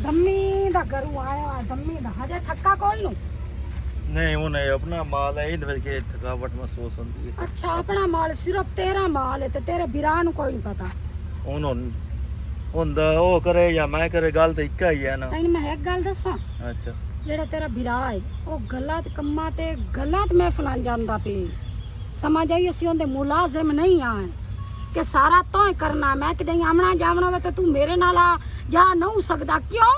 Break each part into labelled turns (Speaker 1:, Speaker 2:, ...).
Speaker 1: Dummy दा गरू आया dummy दा हजे थक्का कोई नु
Speaker 2: नहीं उन्हें अपना माल है इधर के थकावट महसूस होती है।
Speaker 1: अच्छा अपना माल सिर्फ तेरा माल है ते तेरे बिरा नु कोई नहीं पता
Speaker 2: उन्होंने हुंदा ओ करे या मैं करे गल तो इक्का ही है ना।
Speaker 1: तैਨੂੰ मैं एक गल दसां
Speaker 2: अच्छा
Speaker 1: ਜਿਹੜਾ ਤੇਰਾ ਬਿਰਾ ਹੈ ਉਹ ਗਲਤ ਕੰਮਾਂ ਤੇ ਗਲਤ ਮਹਿਫਲਾਂ ਜਾਂਦਾ ਪਈ ਸਮਝ ਆਈ ਅਸੀਂ ਉਹਦੇ ਮੁਲਾਜ਼ਮ ਨਹੀਂ ਆਏ ਕਿ ਸਾਰਾ ਤੋਂ ਹੀ ਕਰਨਾ ਮੈਂ ਕਿਤੇ ਆਮਣਾ ਜਾਵਣਾ ਵੇ ਤੇ ਤੂੰ ਮੇਰੇ ਨਾਲ ਆ ਜਾ ਨਹੀਂ ਸਕਦਾ ਕਿਉਂ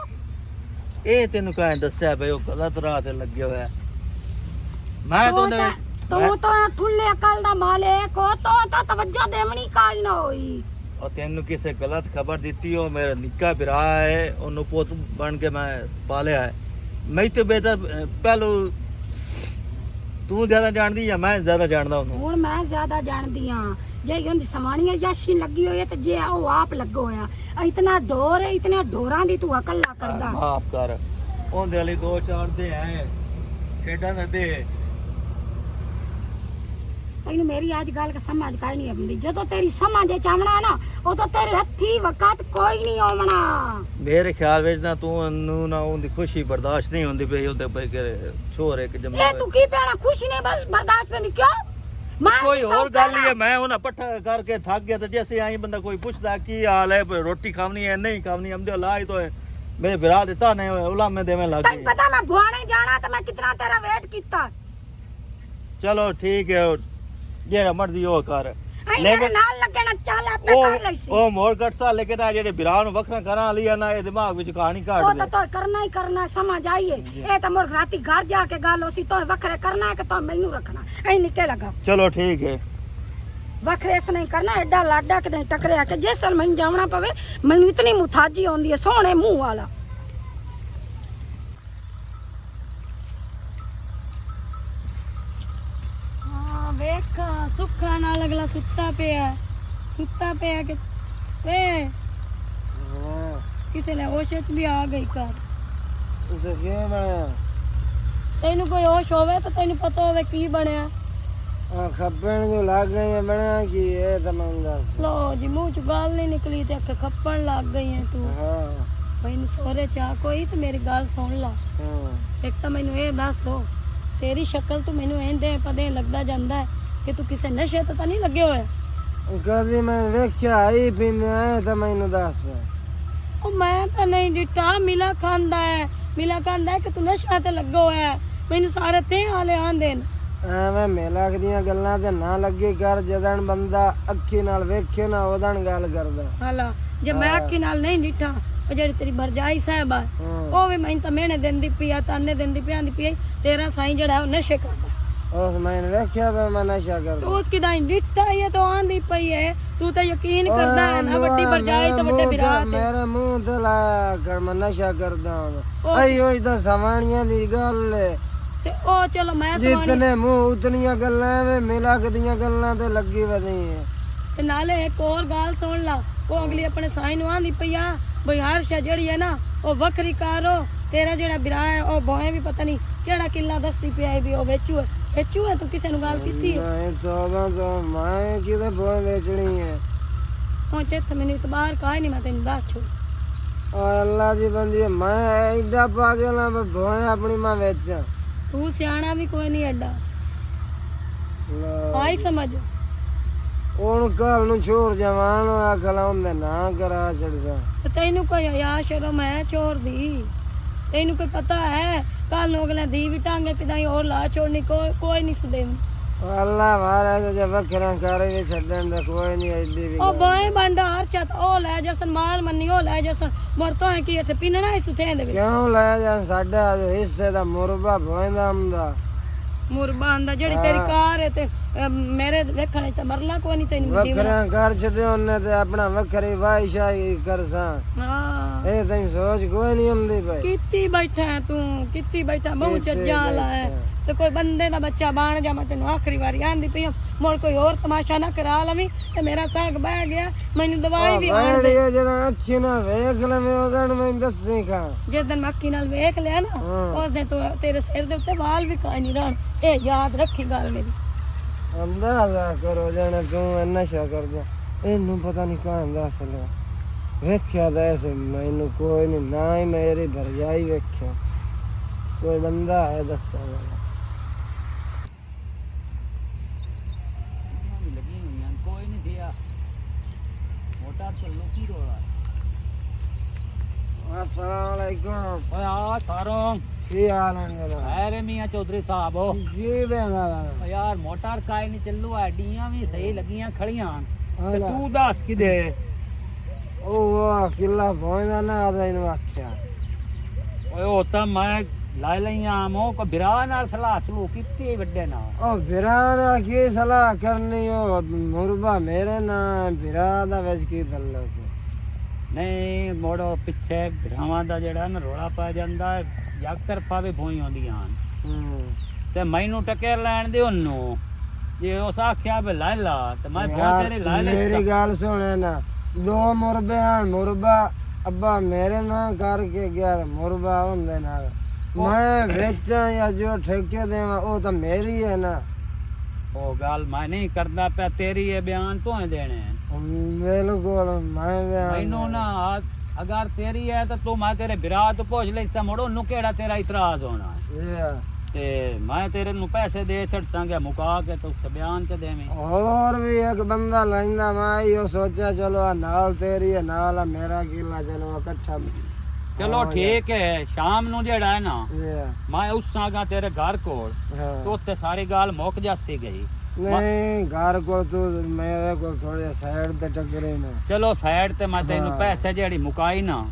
Speaker 2: ਇਹ ਤੈਨੂੰ ਕਾਹ ਦੱਸਿਆ ਬਈ ਉਹ ਗਲਤ ਰਾਹ ਤੇ ਲੱਗਿਆ ਹੋਇਆ ਮੈਂ ਤਾਂ
Speaker 1: ਤੂੰ ਤਾਂ ਠੁੱਲੇ ਅਕਲ ਦਾ ਮਾਲਿਕ ਹੋ ਤਾਂ ਤਵੱਜੋ ਦੇਵਣੀ ਕਾਜ ਨਾ ਹੋਈ
Speaker 2: और तेन किसी गलत खबर दी हो मेरा निक्का बिरा है उन्होंने पोत बन के मैं पालिया है मैं तो बेहतर पहलू तू ज्यादा जानती या मैं ज्यादा जानता हूं
Speaker 1: ਹੁਣ ਮੈਂ ਜ਼ਿਆਦਾ ਜਾਣਦੀ ਆ ਜੇ ਉਹਦੀ ਸਮਾਣੀ ਯਾਸ਼ੀ ਲੱਗੀ ਹੋਈ ਹੈ ਤੇ ਜੇ ਉਹ ਆਪ ਲੱਗੋ ਹੋਇਆ ਇਤਨਾ ਢੋਰ ਹੈ ਇਤਨੇ ਢੋਰਾਂ ਦੀ ਤੂੰ ਅਕਲ ਕਰਦਾ
Speaker 2: ਮਾਫ ਕਰ ਉਹਦੇ ਵਾਲੀ ਦੋ ਚਾਰ ਦੇ ਹੈ ਖੇਡਾਂ ਦੇ
Speaker 1: ਤੈਨੂੰ ਮੇਰੀ ਅੱਜ ਗੱਲ ਕ ਸਮਝ ਕਾਈ ਨਹੀਂ ਆਉਂਦੀ ਜਦੋਂ ਤੇਰੀ ਸਮਝ ਚਾਵਣਾ ਨਾ ਉਹ ਤਾਂ ਤੇਰੇ ਹੱਥੀ ਵਕਤ ਕੋਈ ਨਹੀਂ ਆਉਣਾ
Speaker 2: ਮੇਰੇ ਖਿਆਲ ਵਿੱਚ ਨਾ ਤੂੰ ਨੂੰ ਨਾ ਉਹਦੀ ਖੁਸ਼ੀ ਬਰਦਾਸ਼ਤ ਨਹੀਂ ਹੁੰਦੀ ਪਈ ਉਹਦੇ ਪਈ ਕਿ ਛੋਰ ਇੱਕ ਜਮਾ
Speaker 1: ਇਹ ਤੂੰ ਕੀ ਪੈਣਾ ਖੁਸ਼ੀ ਨਹੀਂ ਬਰਦਾਸ਼ਤ ਨਹੀਂ ਕਿਉਂ ਮੈਂ
Speaker 2: ਕੋਈ ਹੋਰ ਗੱਲ ਹੀ ਹੈ ਮੈਂ ਉਹਨਾਂ ਪੱਠਾ ਕਰਕੇ ਥੱਕ ਗਿਆ ਤੇ ਜੈਸੇ ਆਈ ਬੰਦਾ ਕੋਈ ਪੁੱਛਦਾ ਕੀ ਹਾਲ ਹੈ ਰੋਟੀ ਖਾਣੀ ਹੈ ਨਹੀਂ ਖਾਣੀ ਹਮਦੇ ਲਾਈ ਤੋਂ ਮੇਰੇ ਵਿਰਾ ਦਿੱਤਾ ਨੇ ਉਲਾਮੇ ਦੇਵੇਂ ਲੱਗ
Speaker 1: ਤੈਨੂੰ ਪਤਾ ਮੈਂ ਭੁਆਣੇ ਜਾਣਾ ਤੇ ਮੈਂ ਕਿਤਨਾ ਤੇਰਾ ਵੇਟ ਕੀਤਾ
Speaker 2: ਚਲੋ ਠੀਕ ਹੈ ਜਿਹੜਾ ਮਰਜ਼ੀ ਉਹ ਕਰ
Speaker 1: ਲੇਕਿਨ ਨਾਲ ਲੱਗਣਾ ਚੱਲ ਆਪੇ ਕਰ ਲਈ ਸੀ
Speaker 2: ਉਹ ਮੋਰ ਘਟਸਾ ਲੇਕਿਨ ਆ ਜਿਹੜੇ ਵਿਰਾ ਨੂੰ ਵੱਖਰਾ ਕਰਾਂ ਲਿਆ ਨਾ ਇਹ ਦਿਮਾਗ ਵਿੱਚ ਕਹਾਣੀ ਕਾਢ
Speaker 1: ਉਹ ਤਾਂ ਕਰਨਾ ਹੀ ਕਰਨਾ ਸਮਝ ਆਈਏ ਇਹ ਤਾਂ ਮੋਰ ਰਾਤੀ ਘਰ ਜਾ ਕੇ ਗੱਲ ਉਸੀ ਤੋਂ ਵੱਖਰੇ ਕਰਨਾ ਹੈ ਕਿ ਤੂੰ ਮੈਨੂੰ ਰੱਖਣਾ ਐ ਨਿੱਕੇ ਲਗਾ
Speaker 2: ਚਲੋ ਠੀਕ ਹੈ
Speaker 1: ਵੱਖਰੇ ਇਸ ਨਹੀਂ ਕਰਨਾ ਐਡਾ ਲਾਡਾ ਕਿਤੇ ਟਕਰਿਆ ਕਿ ਜੇ ਸਲ ਮੈਨੂੰ ਜਾਵਣਾ ਪਵੇ ਮੈਨੂੰ ਇਤਨੀ ਮੁਤਾਜੀ ਆਉਂਦੀ ਹੈ ਸੋਹਣੇ ਮੂੰਹ ਵਾਲਾ ਵੇਖ ਸੁੱਖਾ ਨਾਲ ਅਗਲਾ ਸੁੱਤਾ ਪਿਆ ਕਿ ਵੇ ਕਿਸੇ ਨੇ ਹੋਸ਼ ਚ ਵੀ ਆ ਗਈ ਘਰ
Speaker 2: ਉਸੇ ਕੀ ਬਣਿਆ
Speaker 1: ਤੈਨੂੰ ਕੋਈ ਹੋਸ਼ ਹੋਵੇ ਤਾਂ ਤੈਨੂੰ ਪਤਾ ਹੋਵੇ ਕੀ ਬਣਿਆ
Speaker 2: ਆ ਖੱਪਣ ਨੂੰ ਲੱਗ ਗਈ ਬਣਿਆ ਕੀ ਇਹ ਤਾਂ ਮੰਗਾ
Speaker 1: ਲੋ ਜੀ ਮੂੰਹ ਚ ਗੱਲ ਨਹੀਂ ਨਿਕਲੀ ਤੇ ਅੱਖ ਖੱਪਣ ਲੱਗ ਗਈ ਹੈ ਤੂੰ
Speaker 2: ਹਾਂ
Speaker 1: ਮੈਨੂੰ ਸੋਰੇ ਚਾ ਕੋਈ ਤੇ ਮੇਰੀ ਗੱਲ ਸੁਣ ਲਾ ਇੱਕ ਤਾਂ ਮੈਨੂੰ ਇਹ ਦੱਸ ਦੋ ਤੇਰੀ ਸ਼ਕਲ ਤੋਂ ਮੈਨੂੰ ਐਂਦੇ ਪਦੇ ਲੱਗਦਾ ਜਾਂਦਾ ਹੈ ਕਿ ਤੂੰ ਕਿਸੇ ਨਸ਼ੇ ਤੇ ਤਾਂ ਨਹੀਂ ਲੱਗੇ ਹੋਇਆ
Speaker 2: ਕਦੀ ਮੈਂ ਵੇਖਿਆ ਆਈ ਪਿੰਨੇ ਤਾਂ ਮੈਨੂੰ ਦੱਸ
Speaker 1: ਉਹ ਮੈਂ ਤਾਂ ਨਹੀਂ ਡਿੱਟਾ ਮਿਲਾ ਖਾਂਦਾ ਹੈ ਕਿ ਤੂੰ ਨਸ਼ਾ ਤੇ ਲੱਗਾ ਹੋਇਆ ਮੈਨੂੰ ਸਾਰੇ ਤੇ ਹਾਲੇ ਆਂਦੇ ਨੇ
Speaker 2: ਐਵੇਂ ਮੇਲਾ ਦੀਆਂ ਗੱਲਾਂ ਤੇ ਨਾ ਲੱਗੇ ਕਰ ਜਦਨ ਬੰਦਾ ਅੱਖੀ ਨਾਲ ਵੇਖੇ ਨਾ ਉਹਦਨ ਗੱਲ ਕਰਦਾ
Speaker 1: ਹਾਲਾ ਜੇ ਮੈਂ ਅੱਖੀ ਨਾਲ ਨਹੀਂ ਡਿੱਟਾ ਉਹ ਜਿਹੜੀ ਤੇਰੀ ਭਰਜਾਈ ਸਾਹਿਬ ਆ ਉਹ ਵੀ ਮੈਨੂੰ ਤਾਂ ਮਿਹਣੇ ਦਿੰਦੀ ਪਈ ਤਾਨੇ ਦਿੰਦੀ ਪਈ ਤੇਰਾ ਸਾਈਂ ਜਿਹੜਾ ਉਹ ਨਸ਼ੇ ਕਰਦਾ ਉਸ ਮੈਂ ਵੇਖਿਆ ਮੈਂ ਨਸ਼ਾ ਕਰਦਾ ਤੂੰ ਉਸ ਕਿਦਾਂ ਡਿੱਟਾ ਇਹ ਤਾਂ ਆਂਦੀ ਪਈ ਹੈ ਤੂੰ ਤਾਂ ਯਕੀਨ ਕਰਦਾ ਹੈ ਨਾ ਵੱਡੀ ਭਰਜਾਈ ਤੇ ਵੱਡੇ ਵਿਰਾ ਤੇ ਮੇਰੇ ਮੂੰਹ ਤੇ ਲਾ ਕਰ ਮੈਂ ਨਸ਼ਾ ਕਰਦਾ ਆਈ ਹੋਈ ਤਾਂ ਸਵਾਣੀਆਂ ਦੀ ਗੱਲ ਤੇ ਉਹ ਚਲੋ ਮੈਂ
Speaker 2: ਜਿਤਨੇ ਮੂੰਹ ਉਤਨੀਆਂ ਗੱਲਾਂ ਵੇ ਮਿਲਾ ਦੀਆਂ ਗੱਲਾਂ ਤੇ ਲੱਗੀ ਵਧੀ ਹੈ
Speaker 1: ਤੇ ਨਾਲੇ ਇੱਕ ਹੋਰ ਗੱਲ ਸੁਣ ਲਾ ਉਹ ਅਗਲੀ ਆਪਣੇ ਸਾਈਂ ਨੂੰ ਆਂਦੀ ਪਈ ਆ ਬਈ ਹਰਸ਼ਾ ਜਿਹੜੀ ਹੈ ਨਾ ਉਹ ਵੱਖਰੀ ਕਾਰੋ ਤੇਰਾ ਜਿਹੜਾ ਵਿਰਾ ਹੈ ਉਹ ਬੋਏ ਵੀ ਪਤਾ ਨਹੀਂ ਕਿਹੜਾ ਕਿੱਲਾ ਦੱਸਦੀ ਪਿਆ ਵੀ ਉਹ ਵੇਚੂ ਹੈ ਤੂੰ ਕਿਸੇ ਨੂੰ ਗੱਲ ਕੀਤੀ ਹੈ
Speaker 2: ਨਹੀਂ ਤਾਂ ਮੈਂ ਕਿਤੇ ਬੋਏ ਵੇਚਣੀ ਹੈ
Speaker 1: ਹੁਣ ਚਿੱਤ ਮੈਨੂੰ ਇਤਬਾਰ ਕਾਹ ਨਹੀਂ ਮੈਂ ਤੈਨੂੰ ਦੱਸ ਛੋ
Speaker 2: ਓ ਅੱਲਾ ਦੀ ਬੰਦੀ ਮੈਂ ਐਡਾ ਪਾਗਲ ਆ ਬੋਏ ਆਪਣੀ ਮਾਂ ਵੇਚਾਂ
Speaker 1: ਤੂੰ ਸਿਆਣਾ ਵੀ ਕੋਈ ਨਹੀਂ ਐਡਾ ਆਈ ਸਮਝ
Speaker 2: ਹੁਣ ਕੱਲ ਨੂੰ ਛੋੜ ਜਵਾਨ ਅਕਲ ਹੁੰਦੇ ਨਾ ਕਰਾ ਛੜਦਾ
Speaker 1: ਤੈਨੂੰ ਕੋਈ ਹਯਾ ਸ਼ਰਮ ਹੈ ਛੋੜਦੀ ਤੈਨੂੰ ਕੋਈ ਪਤਾ ਹੈ ਕੱਲ ਨੂੰ ਅਗਲੇ ਦੀ ਵੀ ਟਾਂਗੇ ਕਿਦਾਂ ਹੋਰ ਲਾ ਛੋੜਨੀ ਕੋਈ ਨਹੀਂ ਸੁਦੇ
Speaker 2: ਅੱਲਾ ਮਾਰੇ ਜੇ ਵੱਖਰਾ ਕਰ ਵੀ ਛੱਡਣ ਦਾ ਕੋਈ ਨਹੀਂ ਐਡੀ ਵੀ
Speaker 1: ਉਹ ਬਾਏ ਬੰਦਾ ਹਰਸ਼ਤ ਉਹ ਲੈ ਜਸਨ ਮਾਲ ਮੰਨੀ ਉਹ ਲੈ ਜਸਨ ਮਰਤੋਂ ਹੈ ਕਿ ਇੱਥੇ ਪਿੰਨਣਾ ਹੀ ਸੁਥੇ ਦੇ
Speaker 2: ਕਿਉਂ ਲੈ ਜਾ ਸਾਡਾ ਹਿੱਸੇ ਦਾ ਮੁਰਬਾ ਭੋਂਦਾ ਹੁੰਦਾ
Speaker 1: ਮੁਰਬਾ ਆਂਦਾ ਜਿਹੜੀ ਤੇਰੀ ਕਾਰ ਹੈ ਤੇ ਮੇਰੇ ਵੇਖਣੇ ਚ ਮਰਲਾ ਕੋਈ ਨਹੀਂ ਤੈਨੂੰ
Speaker 2: ਵੱਖਰਾ ਕਰ ਛੱਡਿਆ ਉਹਨੇ ਤੇ ਆਪਣਾ ਵੱਖਰੀ ਵਾਇਸ਼ਾਈ ਕਰਸਾਂ
Speaker 1: ਹਾਂ
Speaker 2: ਇਹ ਤੈਨੂੰ ਸੋਚ ਕੋਈ ਨਹੀਂ ਹੁੰਦੀ ਭਾਈ
Speaker 1: ਕਿੱਤੀ ਬੈਠਾ ਮੂੰਹ ਚ ਜਾਲ ਹੈ ਤੇ ਕੋਈ ਬੰਦੇ ਦਾ ਬੱਚਾ ਬਣ ਜਾ ਮੈਂ ਤੈਨੂੰ ਆਖਰੀ ਵਾਰੀ ਆਂਦੀ ਪਈ ਮੁੜ ਕੋਈ ਹੋਰ ਤਮਾਸ਼ਾ ਨਾ ਕਰਾ ਲਵੀਂ ਤੇ ਮੇਰਾ ਸਾਗ ਬਹਿ ਗਿਆ ਮੈਨੂੰ ਦਵਾਈ ਵੀ ਆਣ ਦੇ ਜਦੋਂ ਅੱਖੀ ਨਾਲ ਵੇਖ ਲਵੇਂ ਉਹਦਨ ਮੈਨੂੰ ਦੱਸੀ ਖਾ ਜਦੋਂ ਮੈਂ ਅੱਖੀ ਨਾਲ ਵੇਖ ਲਿਆ ਨਾ ਉਸ ਦਿਨ ਤੇਰੇ ਸਿਰ ਦੇ ਉੱਤੇ ਵਾਲ ਵੀ ਕਾਇ ਨਹੀਂ ਰਹਿਣ ਇਹ ਯਾਦ ਰੱਖੀ ਗੱਲ ਮੇਰੀ ਅੰਦਾਜ਼ਾ ਕਰੋ ਜਾਣਾ ਤੂੰ ਨਸ਼ਾ ਕਰਦਾ ਇਹਨੂੰ ਪਤਾ ਨਹੀਂ ਕਾਹਦਾ ਅਸਲ
Speaker 3: ਵੇਖਿਆ ਤਾਂ ਐਸੇ ਮੈਨੂੰ ਕੋਈ ਨਹੀਂ, ਨਾ ਹੀ ਮੇਰੀ ਭਰਜਾਈ ਵੇਖਿਆ, ਕੋਈ ਬੰਦਾ ਹੈ ਦੱਸਣ ਵਾਲਾ।
Speaker 4: ਲੱਗੀ ਹੋਈਆਂ ਕੋਈ ਨਹੀਂ ਦਿਆ ਮੋਟਾ ਚੱਲੋ ਕੀ ਰੋਲਾ।
Speaker 3: अस्सलाम वालेकुम।
Speaker 4: ਓਏ ਆ ਸਾਰੋਂ
Speaker 3: ਕੀ ਹਾਲ ਹੈ ਮੇਰਾ?
Speaker 4: ਐਰੇ ਮੀਆਂ ਚੌਧਰੀ ਸਾਹਿਬ ਓ
Speaker 3: ਜੀ ਬੈਂਦਾ
Speaker 4: ਓ ਯਾਰ ਮੋਟਰ ਕਾਈ ਨਹੀਂ ਚੱਲੂ ਐਡੀਆਂ ਵੀ ਸਹੀ ਲੱਗੀਆਂ ਖੜੀਆਂ ਤੇ
Speaker 3: ਵਾ
Speaker 4: ਤੂੰ ਦੱਸ ਕਿਦੇ
Speaker 3: ਉਹ ਵਾਹ ਕਿੱਲਾ ਪਹੁੰਚਦਾ ਨਾ ਆਦਾ ਇਹਨੂੰ ਆਖਿਆ।
Speaker 4: ਓਏ ਉਹ ਤਾਂ ਮੈਂ ਲਾਇ ਲਈਆਂ ਮੋ ਕੋ ਬਿਰਾ ਨਾਲ ਸਲਾਹ ਸਲੂ ਕੀਤੀ ਵੱਡੇ ਨਾਲ।
Speaker 3: ਉਹ ਬਿਰਾ ਨਾਲ ਕੀ ਸਲਾਹ ਕਰਨੀ, ਉਹ ਮੁਰਬਾ ਮੇਰੇ ਨਾਲ ਬਿਰਾ ਦਾ ਵਿੱਚ ਕੀ ਦੱਲੋ।
Speaker 4: ਨਹੀਂ ਮੋੜੋ ਪਿੱਛੇ ਬਿਰਾਵਾਂ ਦਾ ਜਿਹੜਾ ਨਾ ਰੋਲਾ ਪੈ ਜਾਂਦਾ ਹੈ, ਇੱਕ ਤਰਫਾ ਵੀ ਭੋਈ ਆਉਂਦੀਆਂ ਹਨ ਤੇ ਮੈਨੂੰ ਟੱਕਰ ਲੈਣ ਦੇ ਉਹਨੂੰ, ਜੇ ਉਸ ਆਖਿਆ ਵੀ ਲੈ ਲਾ ਤੇ ਮੈਂ ਬਹੁਤ ਤੇਰੇ ਲੈ ਲੈ।
Speaker 3: ਮੇਰੀ ਗੱਲ ਸੁਣੇ ਨਾ, ਦੋ ਮੁਰਬੇ ਹਨ, ਮੁਰਬਾ ਅੱਬਾ ਮੇਰੇ ਨਾਲ ਕਰਕੇ ਗਿਆ ਤੇ ਮੁਰਬਾ ਹੁੰਦੇ ਨਾਲ ਮੈਂ ਵੇਚਾਂ ਜਾਂ ਜੋ ਠੇਕੇ ਦੇਵਾਂ ਉਹ ਤਾਂ ਮੇਰੀ ਹੈ ਨਾ।
Speaker 4: ਉਹ ਗੱਲ ਮੈਂ ਨਹੀਂ ਕਰਦਾ ਪਿਆ, ਤੇਰੀ ਇਹ ਬਿਆਨ ਤੂੰ ਹੀ ਦੇਣੇ ਹਨ।
Speaker 3: ਬਿਲਕੁਲ ਮੈਂ
Speaker 4: ਮੈਨੂੰ ਨਾ ਅਗਰ ਤੇਰੀ ਹੈ ਤਾਂ ਤੂੰ ਮੈਂ ਤੇਰੇ ਬਿਰਾ ਤੋਂ ਪੁੱਛ ਲੈ ਸਾ ਮੋੜੋ ਨੂੰ ਕਿਹੜਾ ਤੇਰਾ ਇਤਰਾਜ਼ ਹੋਣਾ ਹੈ ਤੇ ਮੈਂ ਤੇਰੇ ਨੂੰ ਪੈਸੇ ਦੇ ਛੱਡ ਸੰਗੇ ਮੁਕਾ ਕੇ ਤੂੰ ਬਿਆਨ ਤੇ ਦੇਵੇਂ।
Speaker 3: ਹੋਰ ਵੀ ਇੱਕ ਬੰਦਾ ਲੈਂਦਾ, ਮੈਂ ਇਹੋ ਸੋਚਿਆ ਚਲੋ ਆ ਨਾਲ ਤੇਰੀ ਹੈ ਨਾਲ ਆ ਮੇਰਾ ਕਿੱਲਾ, ਚਲੋ ਇਕੱਠਾ।
Speaker 4: ਚਲੋ ਠੀਕ ਹੈ, ਸ਼ਾਮ ਨੂੰ ਜਿਹੜਾ ਹੈ ਨਾ
Speaker 3: ਇਹ
Speaker 4: ਮੈਂ ਉਸ ਸਾਗਾ ਤੇਰੇ ਘਰ ਕੋਲ
Speaker 3: ਹਾਂ।
Speaker 4: ਤੇ ਉੱਥੇ ਸਾਰੀ ਗੱਲ ਮੁੱਕ ਜਾਸੀ ਗਈ।
Speaker 3: ਨਹੀਂ ਘਰ ਕੋਲ ਤੂੰ ਮੇਰੇ ਕੋਲ ਥੋੜੇ ਸਾਈਡ ਤੇ ਟੱਕਰੇ ਨੇ।
Speaker 4: ਚਲੋ ਸਾਈਡ ਤੇ ਮੈਂ ਤੈਨੂੰ
Speaker 3: ਹਾਂ।
Speaker 4: ਪੈਸੇ ਜਿਹੜੀ ਮੁਕਾਈ ਨਾ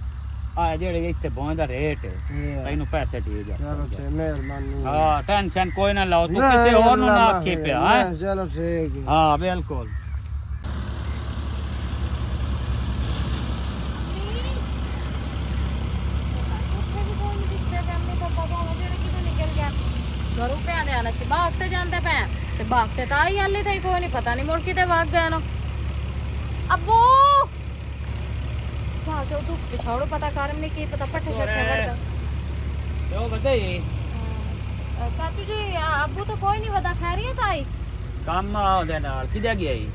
Speaker 4: ਆ ਜਿਹੜੇ ਇੱਥੇ ਬੋਂ ਦਾ ਰੇਟ ਹੈ
Speaker 3: ਇਹ
Speaker 4: ਤੈਨੂੰ ਪੈਸੇ ਠੀਕ ਹੈ।
Speaker 3: ਚਲੋ ਠੀਕ, ਮਿਹਰਬਾਨੀ।
Speaker 4: ਹਾਂ ਟੈਨਸ਼ਨ ਕੋਈ ਨਾ ਲਾਓ, ਤੂੰ ਕਿਸੇ ਹੋਰ ਨੂੰ ਨਾ ਆਖੀ ਪਿਆ ਹੈਂ?
Speaker 3: ਚਲੋ ਠੀਕ ਹੈ।
Speaker 4: ਹਾਂ ਬਿਲਕੁਲ।
Speaker 5: ਘਰੋਂ ਪਿਆ ਦੇ ਆਣਾ ਸੀ, ਬਾਗ ਤੇ ਜਾਂਦੇ ਪਏ ਤੇ ਬਾਗ ਤੇ ਤਾਂ ਹੀ ਹਾਲੇ ਤਾਂ ਕੋਈ ਨਹੀਂ ਪਤਾ ਨਹੀਂ ਮੁੜ ਕਿਤੇ ਵਗ ਗਿਆ ਨਾ। ਅੱਬੂ ਜਾ ਕੇ ਤੂੰ ਪਿਛਾੜੋ ਪਤਾ ਕਰ ਮੈਂ ਕੀ ਪਤਾ ਪੱਠੇ ਛੱਠੇ ਵੜਦਾ।
Speaker 4: ਜੋ ਬਤਾਈ
Speaker 5: ਚਾਚੂ ਜੀ ਅੱਬੂ ਤਾਂ ਕੋਈ ਨਹੀਂ ਪਤਾ ਖੈਰੀਅਤ ਆਈ
Speaker 4: ਕੰਮ ਆ ਉਹਦੇ ਨਾਲ ਕਿੱਥੇ ਗਿਆ ਈ?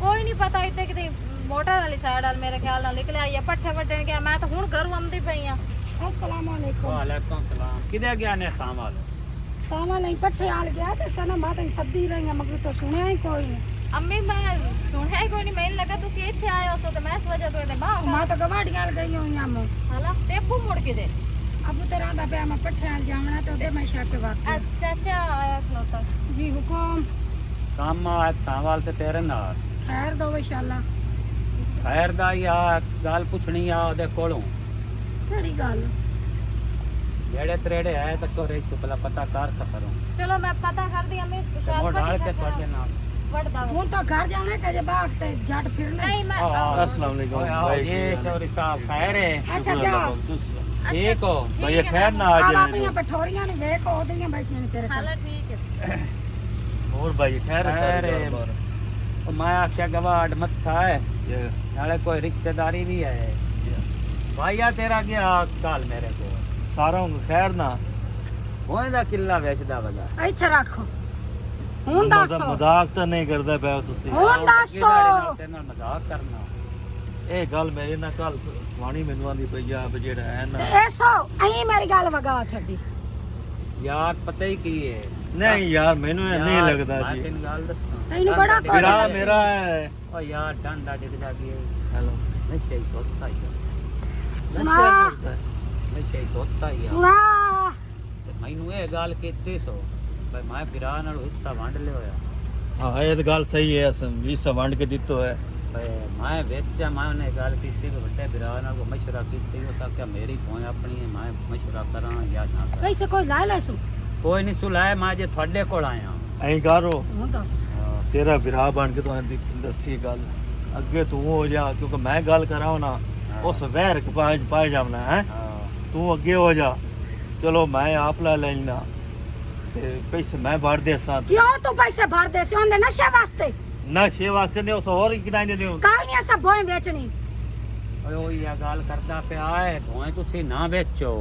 Speaker 5: ਕੋਈ ਨਹੀਂ ਪਤਾ ਇੱਥੇ ਕਿਤੇ ਮੋਟਰ ਵਾਲੀ ਸਾਈਡ ਵਾਲ ਮੇਰੇ ਖਿਆਲ ਨਾਲ ਨਿਕਲਿਆ ਆਈ ਆ ਪੱਠੇ ਵੱਢਣ ਗਿਆ। ਮੈਂ ਤਾਂ ਹੁਣ ਘਰੋਂ ਆਉਂਦੀ ਪਈ ਆ।
Speaker 1: अस्सलाम वालेकुम।
Speaker 4: ਵਾਲੇਕੁਮ ਸਲਾਮ। ਕਿੱਥੇ ਗਿਆ ਨੇ ਸਾਮਾਲ?
Speaker 1: सामा नहीं पट्टे आल गया ते सना माता सदी रही मगर तो सुने ही कोई नहीं।
Speaker 5: ਅੰਮੀ ਮੈਂ ਸੁਣਿਆ ਹੀ ਕੋਈ ਨਹੀਂ, ਮੈਨੂੰ ਲੱਗਾ ਤੁਸੀਂ ਇੱਥੇ ਆਏ ਹੋ ਸੋ ਤੇ ਮੈਂ ਇਸ ਵਜ੍ਹਾ ਤੋਂ ਇਹਦੇ ਬਾਹਰ
Speaker 1: मां तो गवाड़ी आल गई हूं यहां में।
Speaker 5: ਹਾਲਾ ਤੇ ਅੱਬੂ ਮੁੜ ਕੇ ਦੇ
Speaker 1: अब तेरा दा पे मैं पट्टे आल जावना तो दे मैं शाके वक्त।
Speaker 5: ਅੱਛਾ ਅੱਛਾ ਆਇਆ ਖਲੋਤਾ।
Speaker 1: जी हुकुम।
Speaker 4: ਕੰਮ ਆ ਸਾਮਾਲ ਤੇ ਤੇਰੇ ਨਾਲ
Speaker 1: खैर दो इंशाल्लाह।
Speaker 4: ਖੈਰ ਦਾ ਹੀ ਆ ਗੱਲ ਪੁੱਛਣੀ ਆ ਉਹਦੇ ਕੋਲੋਂ।
Speaker 1: केड़ी गल?
Speaker 4: ਜਿਹੜੇ ਤਰੇੜੇ ਆਏ ਤਾਂ ਕੋਰੇ ਚੁਪਲਾ ਪਤਾ ਕਰ ਕਰੋ
Speaker 5: ਚਲੋ ਮੈਂ ਪਤਾ ਕਰਦੀ ਅੰਮੀ
Speaker 4: ਤੇ ਮੋੜ ਢਾਲ ਕੇ ਤੁਹਾਡੇ ਨਾਲ
Speaker 5: ਵੜਦਾ
Speaker 1: हूं तो घर जाने के जे बाग ते जट फिरने।
Speaker 5: ਨਹੀਂ ਮੈਂ
Speaker 2: अस्सलाम वालेकुम
Speaker 4: ਓਏ ਆਓ ਜੀ ਚੌਧਰੀ ਸਾਹਿਬ ਖੈਰ ਹੈ?
Speaker 1: अच्छा जा
Speaker 4: ਠੀਕ ਹੋ?
Speaker 2: भाई खैर ना आ
Speaker 1: आप
Speaker 2: जाए
Speaker 1: अपनी पठोरियां ने वेख ओदियां बैठियां ने तेरे
Speaker 5: ਹਾਲਾ ਠੀਕ ਹੈ।
Speaker 2: और भाई खैर है
Speaker 4: खैर
Speaker 2: सारी
Speaker 4: है।
Speaker 2: बार
Speaker 4: ਉਹ ਮੈਂ ਆਖਿਆ ਗਵਾੜ ਮੱਥਾ ਹੈ
Speaker 2: ये
Speaker 4: ਨਾਲੇ ਕੋਈ ਰਿਸ਼ਤੇਦਾਰੀ ਵੀ ਹੈ। ਭਾਈਆ ਤੇਰਾ ਗਿਆ ਕੱਲ ਮੇਰੇ ਕੋਲ
Speaker 2: सारा खैर ना
Speaker 4: ਉਹਦਾ ਦਾ ਕਿੱਲਾ ਵੇਚਦਾ ਵਗਾ।
Speaker 1: ਇੱਥੇ ਰੱਖੋ ਹੁਣ ਦੱਸੋ
Speaker 2: मजाक तो नहीं करदा पे तुसी
Speaker 1: ਹੁਣ ਦੱਸੋ
Speaker 4: ਤੇਰੇ ਨਾਲ ਮਜ਼ਾਕ ਕਰਨਾ।
Speaker 2: ਇਹ ਗੱਲ ਮੇਰੇ ਨਾਲ ਕੱਲ ਵਾਣੀ ਮੈਨੂੰ ਆਂਦੀ ਪਈ ਆ ਵੀ ਜਿਹੜਾ ਹੈ ਨਾ
Speaker 1: ਤੇ ਐਸੋ ਐਂ ਮੇਰੀ ਗੱਲ ਵਗਾ ਛੱਡੀ।
Speaker 4: ਯਾਰ ਪਤਾ ਹੀ ਕੀ ਹੈ
Speaker 2: ਨਹੀਂ ਯਾਰ ਮੈਨੂੰ ਇਹ ਨਹੀਂ
Speaker 4: ਯਾਰ,
Speaker 2: ਲੱਗਦਾ
Speaker 4: ਮੈਂ
Speaker 2: ਜੀ
Speaker 4: ਤੈਨੂੰ ਗੱਲ ਦੱਸਾਂ
Speaker 1: ਤੈਨੂੰ ਬੜਾ ਕੁਝ
Speaker 2: ਮੇਰਾ
Speaker 1: ਦੱਸਿਆ।
Speaker 2: ਮੇਰਾ ਹੈ
Speaker 4: ਓ ਯਾਰ ਡੰਡਾ ਡਿੱਗਦਾ ਗਿਆ
Speaker 2: ਹੈਲੋ
Speaker 4: ਨਸ਼ੇ ਹੀ ਤੋਤਾ ਹੀ
Speaker 1: ਸੁਣਾ
Speaker 4: ਨਸ਼ੇ ਹੀ ਤੋਤਾ ਹੀ
Speaker 1: ਸੁਣਾ
Speaker 4: ਤੇ ਮੈਨੂੰ ਇਹ ਗੱਲ ਕੀਤੀ ਸੋ ਬਈ ਮੈਂ ਬਿਰਾ ਨਾਲ ਹਿੱਸਾ ਵੰਡ ਲਿਆ
Speaker 2: ਹਾਂ ਇਹ ਤਾਂ ਗੱਲ ਸਹੀ ਹੈ ਅਸਮ ਵੀ ਵੰਡ ਕੇ ਦਿੱਤੋ ਹੈ
Speaker 4: ਬਈ ਮੈਂ ਵੇਚਿਆ ਮੈਂ ਉਹਨੇ ਗੱਲ ਕੀਤੀ ਕਿ ਵੱਡੇ ਬਿਰਾ ਨਾਲ ਕੋ ਮਸ਼ਵਰਾ ਕੀਤੀ ਉਹ ਤਾਂ ਕਿ ਮੇਰੀ ਕੋਈ ਆਪਣੀ ਹੈ ਮੈਂ ਮਸ਼ਵਰਾ ਕਰਾਂ ਜਾਂ ਨਾ ਕਰਾਂ
Speaker 1: ਵੈਸੇ ਕੋਈ ਲੈ ਲੈ ਸੁ
Speaker 4: ਕੋਈ ਨਹੀਂ ਸੁਲਾਏ ਮੈਂ ਜੇ ਤੁਹਾਡੇ ਕੋਲ ਆਇਆ
Speaker 2: ਐਂ ਕਰੋ
Speaker 1: ਹੁਣ ਦੱਸ
Speaker 2: ਤੇਰਾ ਵਿਰਾਹ ਬਣ ਕੇ ਤੁਹਾਨੂੰ ਦੱਸੀ ਗੱਲ ਅੱਗੇ ਤੂੰ ਹੋ ਜਾ ਕਿਉਂਕਿ ਮੈਂ ਗੱਲ ਕਰਾਂ ਨਾ ਉਸ ਵਹਿਰ ਪਾਏ ਜਾਵਣਾ ਹੈ ਤੂੰ ਅੱਗੇ ਹੋ ਜਾ ਚਲੋ ਮੈਂ ਆਪ ਲੈ ਲੈਣਾ ਤੇ ਪੈਸੇ ਮੈਂ ਭਰ ਦੇ ਸਾਂ
Speaker 1: ਕਿਉਂ ਤੂੰ ਪੈਸੇ ਭਰ ਦੇ ਸੀ ਉਹਦੇ ਨਸ਼ੇ ਵਾਸਤੇ
Speaker 2: ਨਸ਼ੇ ਵਾਸਤੇ ਨੇ ਉਸ ਹੋਰ ਕਿਦਾਂ ਦੇ ਦਿਓ
Speaker 1: ਕਾਹ ਨਹੀਂ ਐਸਾ ਬੋਏ ਵੇਚਣੀ
Speaker 4: ਓਏ ਉਹ ਇਹ ਗੱਲ ਕਰਦਾ ਪਿਆ ਹੈ ਭਾਵੇਂ ਤੁਸੀਂ ਨਾ ਵੇਚੋ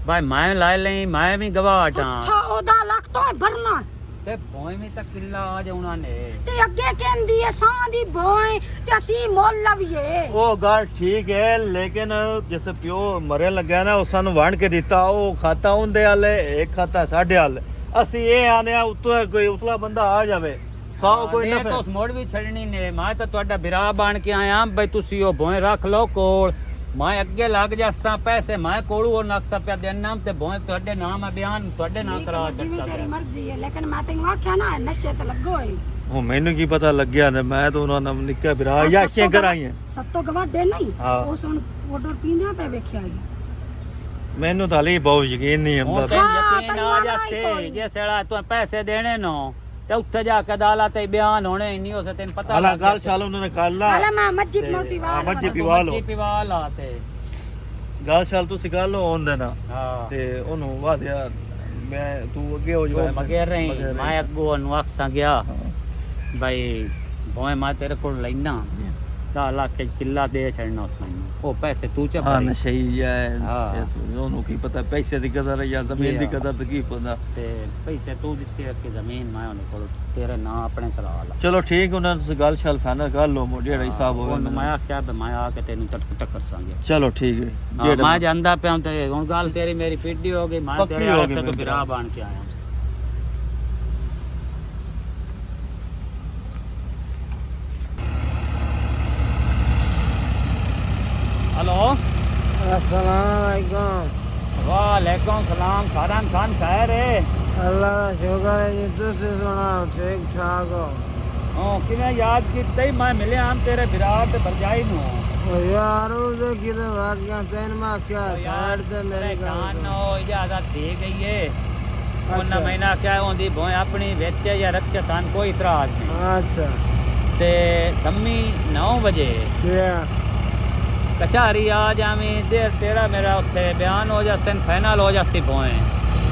Speaker 4: ਭਾਈ ਮੈਂ ਲੈ ਲਈ ਮੈਂ ਵੀ ਗਵਾਹ ਹਾਂ
Speaker 1: ਅੱਛਾ ਉਹਦਾ ਲੱਖ ਤੋਂ ਭਰਨਾ
Speaker 4: ਤੇ ਭੋਏ ਤਾਂ ਕਿੱਲਾ ਆ ਜਾਉਣਾ ਨੇ
Speaker 1: ਤੇ ਅੱਗੇ ਕਹਿੰਦੀ ਐ ਸਾਂ ਦੀ ਭੋਏ ਤੇ ਅਸੀਂ ਮੁੱਲ ਲਵੀਏ।
Speaker 2: ਉਹ ਗੱਲ ਠੀਕ ਹੈ ਲੇਕਿਨ ਜਿਸ ਪਿਓ ਮਰੇ ਲੱਗਿਆ ਨਾ ਉਸ ਨੂੰ ਵੰਡ ਕੇ ਦਿੱਤਾ, ਉਹ ਖਾਤਾ ਉਹਦੇ ਵਾਲੇ ਇੱਕ ਖਾਤਾ ਸਾਡੇ ਵਾਲੇ। ਅਸੀਂ ਇਹ ਆਨੇ ਆ ਉੱਤੋਂ ਕੋਈ ਉਸਲਾ ਬੰਦਾ ਆ ਜਾਵੇ ਸਾਹ ਕੋਈ ਨਾ
Speaker 4: ਤਾਂ ਮੋੜ ਵੀ ਛੱਡਣੀ ਨੇ। ਮੈਂ ਤਾਂ ਤੁਹਾਡਾ ਬਿਰਾ ਬਣ ਕੇ ਆਇਆ ਬਈ ਤੁਸੀਂ ਉਹ ਭੋਏ ਰੱਖ ਲਓ ਕੋਲ, ਮੈਂ ਅੱਗੇ ਲੱਗ ਜਾਸਾਂ ਪੈਸੇ ਮੈਂ ਕੋਲੂ ਉਹ ਨਕਸ਼ਾ ਪਿਆ ਦੇਣਾ ਤੇ ਭੋਏ ਤੁਹਾਡੇ ਨਾਮ ਆ ਬਿਆਨ ਤੁਹਾਡੇ ਨਾਂ ਕਰਾ
Speaker 1: ਜਿਵੇਂ
Speaker 4: ਦਿੱਤਾ।
Speaker 1: ਤੇਰੀ ਮਰਜ਼ੀ ਹੈ ਲੇਕਿਨ ਮੈਂ ਤੈਨੂੰ ਆਖਿਆ ਨਾ ਨਸ਼ੇ ਤੇ ਲੱਗੋ ਏ।
Speaker 2: ਉਹ ਮੈਨੂੰ ਕੀ ਪਤਾ ਲੱਗਿਆ ਨੇ, ਮੈਂ ਤਾਂ ਉਹਨਾਂ ਨਾਲ ਨਿੱਕਾ ਬਿਰਾ ਜਾਂ ਕੀ ਕਰਾਈਆਂ
Speaker 1: ਸੱਤੋਂ ਗਵਾਡੇ ਨਹੀਂ
Speaker 2: ਹਾਂ।
Speaker 1: ਉਸ ਹੁਣ ਆਰਡਰ ਪੀਂਦਿਆਂ ਤੇ ਵੇਖਿਆ ਜੀ।
Speaker 2: ਮੈਨੂੰ ਤਾਂ ਲਈ ਬਹੁਤ ਯਕੀਨ ਨਹੀਂ
Speaker 4: ਹੁਣ
Speaker 2: ਹੁੰਦਾ।
Speaker 4: ਤੇ
Speaker 1: ਹਾਂ,
Speaker 4: ਯਕੀਨ
Speaker 1: ਤੈਨੂੰ
Speaker 4: ਆ
Speaker 1: ਆਉਣਾ ਹੀ
Speaker 4: ਜਾਸੇ
Speaker 1: ਕੋਈ।
Speaker 4: ਜੇ ਸੇੜਾ ਤੂੰ ਪੈਸੇ ਦੇਣੇ ਨੋ ਤੇ ਉੱਥੇ ਜਾ ਕੇ ਅਦਾਲਤ ਤੇ ਬਿਆਨ ਹੋਣੇ ਹੀ ਨਹੀਂ ਉਸੇ ਤੈਨੂੰ ਪਤਾ
Speaker 2: ਹਾਲਾ
Speaker 4: ਲੱਗ
Speaker 2: ਗੱਲ
Speaker 4: ਗਿਆ।
Speaker 2: ਚਾਲ ਉਹਨਾਂ ਨੇ ਕਰ ਲਾ
Speaker 1: ਹਾਲੇ ਮੈਂ ਮਸਜਿਦ
Speaker 2: ਤੇ
Speaker 1: ਮੋਟੀ ਵਾਲ
Speaker 2: ਮਸਜਿਦ
Speaker 4: ਤੂੰ
Speaker 2: ਪਿਵਾ ਲਓ।
Speaker 4: ਮੱਝੀ ਪਿਵਾ ਲਾ ਤੇ
Speaker 2: ਗੱਲ ਚਾਲ ਤੁਸੀਂ ਕਰ ਲਓ ਉਹਦੇ ਨਾਲ
Speaker 4: ਹਾਂ
Speaker 2: ਤੇ ਉਹਨੂੰ ਵਾਦਿਆ ਮੈਂ ਤੂੰ ਅੱਗੇ ਹੋ
Speaker 4: ਤੂੰ
Speaker 2: ਜਾ
Speaker 4: ਮਗੇ ਰਹੀ ਮੈਂ ਅੱਗੋਂ ਉਹਨੂੰ ਆਖਸਾਂ ਗਿਆ ਭਾਈ ਭੋਏ ਮੈਂ ਤੇਰੇ ਕੋਲ ਲੈਣਾ 10 ਲੱਖ ਕਿੱਲਾ ਦੇ ਛੱਡਣਾ ਉਸ ਮੈਨੂੰ ਉਹ ਪੈਸੇ ਤੂੰ ਚ
Speaker 2: ਹਾਂ
Speaker 4: ਭਰੀ
Speaker 2: ਨਸ਼ਈ ਹੈ
Speaker 4: ਹਾਂ।
Speaker 2: ਉਹਨੂੰ ਕੀ ਪਤਾ ਪੈਸੇ ਦੀ ਕਦਰ ਹੈ ਜਾਂ ਜ਼ਮੀਨ ਦੀ ਕਦਰ ਤੇ ਕੀ ਪਤਾ।
Speaker 4: ਤੇ ਪੈਸੇ ਤੂੰ ਦਿੱਤੇ ਕਿ ਜ਼ਮੀਨ ਮੈਂ ਉਹਨੇ ਕੋਲ ਤੇਰੇ ਨਾਂ ਆਪਣੇ ਕਰਾ ਲਾ।
Speaker 2: ਚਲੋ ਠੀਕ ਉਹਨਾਂ ਨਾਲ ਤੁਸੀਂ ਗੱਲ ਛਲ ਫਾਈਨਲ ਕਰ ਲਓ ਜਿਹੜਾ ਹਿਸਾਬ ਹੋਵੇ
Speaker 4: ਉਹਨੂੰ ਮੈਂ ਆਖਿਆ ਵੀ ਮੈਂ ਆ ਕੇ ਤੈਨੂੰ ਟੱਕਰ ਸਾਂਗੇ।
Speaker 2: ਚਲੋ ਠੀਕ ਹੈ
Speaker 4: ਹਾਂ, ਮੈਂ ਜਾਂਦਾ ਪਿਆ ਤੇ ਹੁਣ ਗੱਲ ਤੇਰੀ ਮੇਰੀ ਫਿੱਡੀ ਹੋ ਗਈ ਮੈਂ
Speaker 2: ਪੱਕੀ
Speaker 4: ਤੇਰੇ
Speaker 2: ਹੋ
Speaker 4: ਵਾਸਤੇ
Speaker 2: ਗਈ
Speaker 4: ਤੋਂ
Speaker 2: ਮੇਰੀ
Speaker 4: ਬਿਰਾ ਬਣ ਕੇ ਆਇਆ। हेलो
Speaker 3: अस्सलाम वालेकुम।
Speaker 4: वालेकुम सलाम खान खान खैर है
Speaker 3: अल्लाह का शुक्र है जी, तुसी सुनाओ ठीक ठाक हो?
Speaker 4: किने याद कीते ही मैं मिले हम तेरे विराट भरजाई नु
Speaker 3: ओ यार उसे किधर भाग गया तेन में क्या साइड से मेरे
Speaker 4: परेशान हो इजाजत दे गई है
Speaker 3: अच्छा।
Speaker 4: उन्ना महीना क्या होंदी भोए अपनी बेचे या रखे सन कोई इतराज नहीं
Speaker 3: अच्छा
Speaker 4: ते दम्मी 9 बजे
Speaker 3: क्या
Speaker 4: कचहरी आ जावी देर तेरा मेरा उत्थे बयान हो जाते फाइनल हो जाती भोए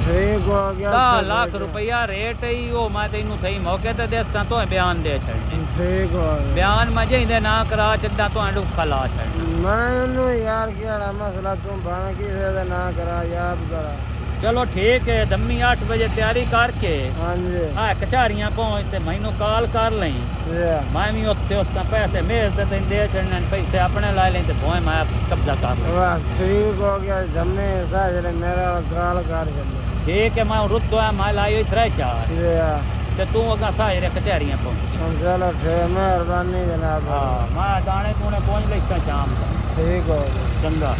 Speaker 3: ठीक हो गया?
Speaker 4: 10 लाख रुपया रेट ही वो मैं तेनू सही मौके ते देता तो बयान दे छड़ने
Speaker 3: ठीक हो गया।
Speaker 4: बयान मैं जिंदे ना करा चड्डा तो डुखा ला छड़ना
Speaker 3: मैं उन्हें यार केड़ा मसला तुम भावे किसी से ना करा याद करा।
Speaker 4: चलो ठीक है दम्मी 8 बजे तैयारी करके
Speaker 3: हाँ जी
Speaker 4: आ कचहरियां पहुंचते मैनू कॉल कर लई
Speaker 3: या
Speaker 4: मैं भी उत्थे उस पैसे मेरे ते तैਨੂੰ दे छड़ने पैसे अपने ला लें ते भोए मैं कब्जा कर लूं
Speaker 3: वाह ठीक हो गया जम्मे साजरे मेरा काल कर चले
Speaker 4: ठीक है मैं रुत होया मैं लायो 3 4
Speaker 3: या
Speaker 4: ते तू अगा सारे कचहरियां पहुंच
Speaker 3: चलो ठीक मेहरबानी जनाब।
Speaker 4: हां मैं दाने तूने पहुंच ले शाम को
Speaker 3: ठीक हो गया।
Speaker 4: चंगा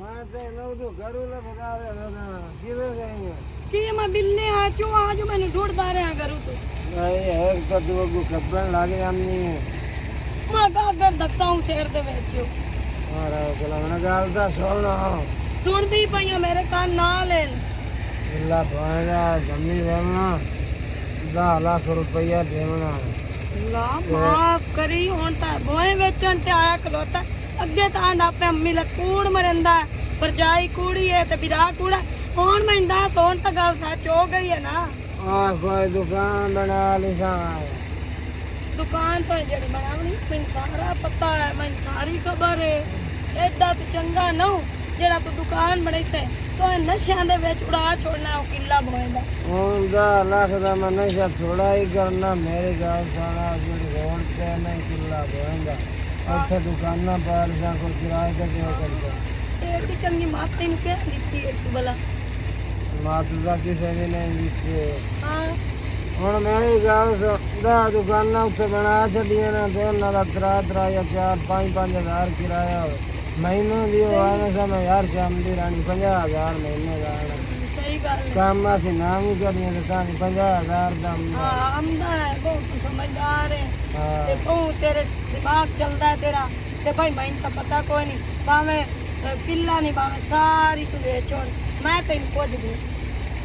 Speaker 3: मैं तो लोग तो घरों ले भगा दे ना किधर जाएंगे
Speaker 1: ਕੀ ਮੈਂ ਬਿੱਲੇ ਆ ਚੋ ਆ ਜੋ ਮੈਨੂੰ ਢੂੰਡਦਾ ਰਿਹਾ ਕਰੂ ਤੂੰ
Speaker 3: भाई है कद वो कपड़न लागे हमनी
Speaker 1: ਮੈਂ ਕਾਦਰ ਦਕਸਾਉਂ ਸ਼ਹਿਰ ਦੇ ਵਿੱਚ
Speaker 3: और चलो मैंने गाल दा सुनो
Speaker 1: ਸੁਣਦੀ ਪਈਆਂ ਮੇਰੇ ਕੰਨ ਨਾ ਲੈਣ
Speaker 3: अल्लाह भाईगा जम्मी देना 10 लाख रुपया देना।
Speaker 1: ਲਾ ਮਾਫ ਕਰੀ ਹੁਣ ਤਾਂ ਬੋਏ ਵੇਚਣ ਤੇ ਆਇਆ ਖਲੋਤਾ ਅੱਗੇ ਤਾਂ ਆਂਦਾ ਆਪੇ ਅੰਮੀ ਲਾ ਕੂੜ ਮਰਿੰਦਾ ਪਰਜਾਈ ਕੂੜੀ ਹੈ ਤੇ ਬਿਰਾ ਕੂੜਾ ਹੁਣ ਮੈਂਦਾ ਸੋਣ ਤਾਂ ਗੱਲ ਸੱਚ ਹੋ ਗਈ ਹੈ ਨਾ।
Speaker 3: और कोई दुकान बना ली सा
Speaker 1: ਦੁਕਾਨ ਤੋਂ ਜਿਹੜੀ ਬਣਾਉਣੀ ਮੈਨੂੰ ਸਾਰਾ ਪਤਾ ਹੈ ਮੈਨੂੰ ਸਾਰੀ ਖਬਰ ਹੈ ਐਡਾ ਤੂੰ ਚੰਗਾ ਨਾ ਜਿਹੜਾ ਤੂੰ ਦੁਕਾਨ ਬਣਾਈ ਸੇ ਤੋ ਨਸ਼ਿਆਂ ਦੇ ਵਿੱਚ ਉਡਾ ਛੋੜਨਾ ਉਹ ਕਿੱਲਾ ਬੋਏ ਦਾ
Speaker 3: और 10 लाख का मैं नशा थोड़ा ही करना मेरे गाँव सारा रोड पे नहीं किला बोएगा ਉੱਥੇ ਦੁਕਾਨਾਂ ਪਰ ਜਾਂ ਕੋਈ ਕਿਰਾਏ ਤੇ ਦੇ ਕਰਦਾ
Speaker 1: ਤੇ ਐਡੀ ਚੰਗੀ ਮਾਤੇ ਨੂੰ ਕਹਿ ਦਿੱਤੀ ਇਸ ਬਲਾ
Speaker 3: ਮਾਤ ਦਾ ਕਿਸੇ ਨੇ ਨਹੀਂ ਦਿੱਤੇ।
Speaker 1: ਹਾਂ
Speaker 3: ਹੁਣ ਮੇਰੀ ਗੱਲ ਸੁਣਦਾ ਦੁਕਾਨਾਂ ਉੱਤੇ ਬਣਾ ਛੱਡੀਆਂ ਨੇ ਤੇ ਉਹਨਾਂ ਦਾ ਤਰਾ ਜਾਂ 4-5 ਹਜ਼ਾਰ ਕਿਰਾਇਆ ਹੋਵੇ ਮਹੀਨੇ ਦੀ ਉਹ ਆਨੇ ਸਮੇਂ ਯਾਰ ਸ਼ਾਮ ਦੀ ਰਾਣੀ 50,000 ਮਹੀਨੇ ਦਾ ਆਉਣਾ।
Speaker 1: ਸਹੀ ਗੱਲ ਹੈ।
Speaker 3: ਕੰਮ ਅਸੀਂ ਨਾ ਵੀ ਕਰੀਏ ਤੇ ਤਾਂ 50,000 ਦਾ
Speaker 1: ਹਾਂ ਆਮਦਾ ਹੈ ਬਹੁਤ ਸਮਝਦਾਰ ਹੈ
Speaker 3: ਹਾਂ
Speaker 1: ਤੇ ਤੂੰ ਤੇਰੇ ਦਿਮਾਗ ਚੱਲਦਾ ਹੈ ਤੇਰਾ ਤੇ ਭਾਈ ਮੈਨੂੰ ਤਾਂ ਪਤਾ ਕੋਈ ਨਹੀਂ ਭਾਵੇਂ ਕਿੱਲਾ ਨਹੀਂ ਭਾਵੇਂ ਸਾਰੀ ਤੂੰ ਵੇਚੋਣ ਮੈਂ ਤੈਨੂੰ ਕੁਝ ਨਹੀਂ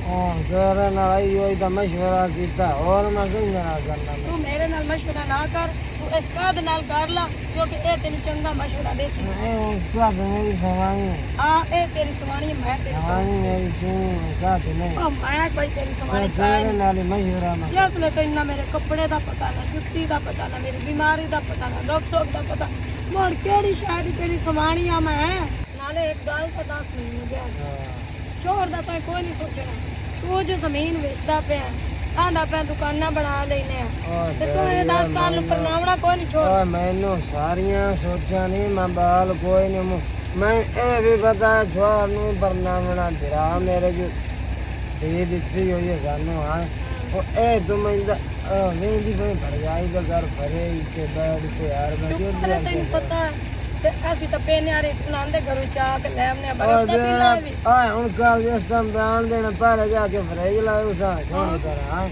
Speaker 3: ਉਹ ਤੇਰੇ ਨਾਲ ਆਈ ਹੋਈ ਤਾਂ ਮਸ਼ਵਰਾ ਕੀਤਾ ਹੋਰ ਮੈਂ ਕਿੰਨਾ ਕਰਨਾ
Speaker 1: ਤੂੰ ਮੇਰੇ ਨਾਲ ਮਸ਼ਵਰਾ ਨਾ ਕਰ ਤੂੰ ਇਸ ਕਾਦ ਨਾਲ ਕਰ ਲਾ ਕਿਉਂਕਿ ਇਹ ਤੈਨੂੰ ਚੰਗਾ ਮਸ਼ਵਰਾ ਦੇ ਸੀ
Speaker 3: उसका तो मेरी सवाई है
Speaker 1: ਆ ਇਹ ਤੇਰੀ ਸਵਾਣੀ ਮੈਂ ਤੇਰੀ
Speaker 3: सवाई मेरी क्यों उसका तो नहीं
Speaker 1: ਉਹ ਮੈਂ ਕੋਈ ਤੇਰੀ ਸਵਾਣੀ
Speaker 3: तेरे नाल मशवरा में
Speaker 1: ਜਿਸ ਨੇ ਤੈਨੂੰ ਨਾ ਮੇਰੇ ਕੱਪੜੇ ਦਾ ਪਤਾ ਨਾ ਜੁੱਤੀ ਦਾ ਪਤਾ ਨਾ ਮੇਰੀ ਬਿਮਾਰੀ ਦਾ ਪਤਾ ਨਾ ਦੁੱਖ ਸੁੱਖ ਦਾ ਪਤਾ ਮੋੜ ਕਿਹੜੀ ਸ਼ਾਇਦ ਤੇਰੀ ਸਵਾਣੀ ਆ ਮੈਂ ਨਾਲੇ ਇੱਕ ਗੱਲ ਤਾਂ ਦੱਸ ਮੈਨੂੰ ਗਿਆ ਚੋਰ ਦਾ ਤਾਂ ਕੋਈ ਨਹੀਂ ਸੋਚਣਾ ਤੂੰ ਜੋ ਜ਼ਮੀਨ ਵੇਚਦਾ ਪਿਆ ਆਂਦਾ ਪਿਆ ਦੁਕਾਨਾਂ ਬਣਾ ਲੈਨੇ ਆ ਤੇ ਤੂੰ ਇਹ 10 ਸਾਲ ਨੂੰ ਪਰਨਾਵਣਾ ਕੋਈ ਨਹੀਂ ਛੋੜ
Speaker 3: और मैनू सारियां सोचा नहीं मैं बाल कोई नहीं मैं ये भी पता है छोर नू बरनावना दिरा मेरे जो दे दिती हुई है सानू हाँ और ए तुम इंदा वेंदी कोई भरजाई का घर भरे के बैठ के यार मैं जो
Speaker 1: ਅਰੇ ਤੈਨੂੰ ਪਤਾ ਹੈ ਤੇ ਅਸੀਂ ਤਾਂ ਪੇਨਿਆਰੇ ਨਾਂਦੇ ਘਰੋਂ ਚਾਹ ਕੇ ਲੈ ਆਉਂਦੇ ਆ ਬਰਫ ਦਾ ਪੀਲਾ ਵੀ
Speaker 3: उन कल जिस टाइम बयान देना पहले जाके फ्रिज लाए उसा सोनी तरह हाँ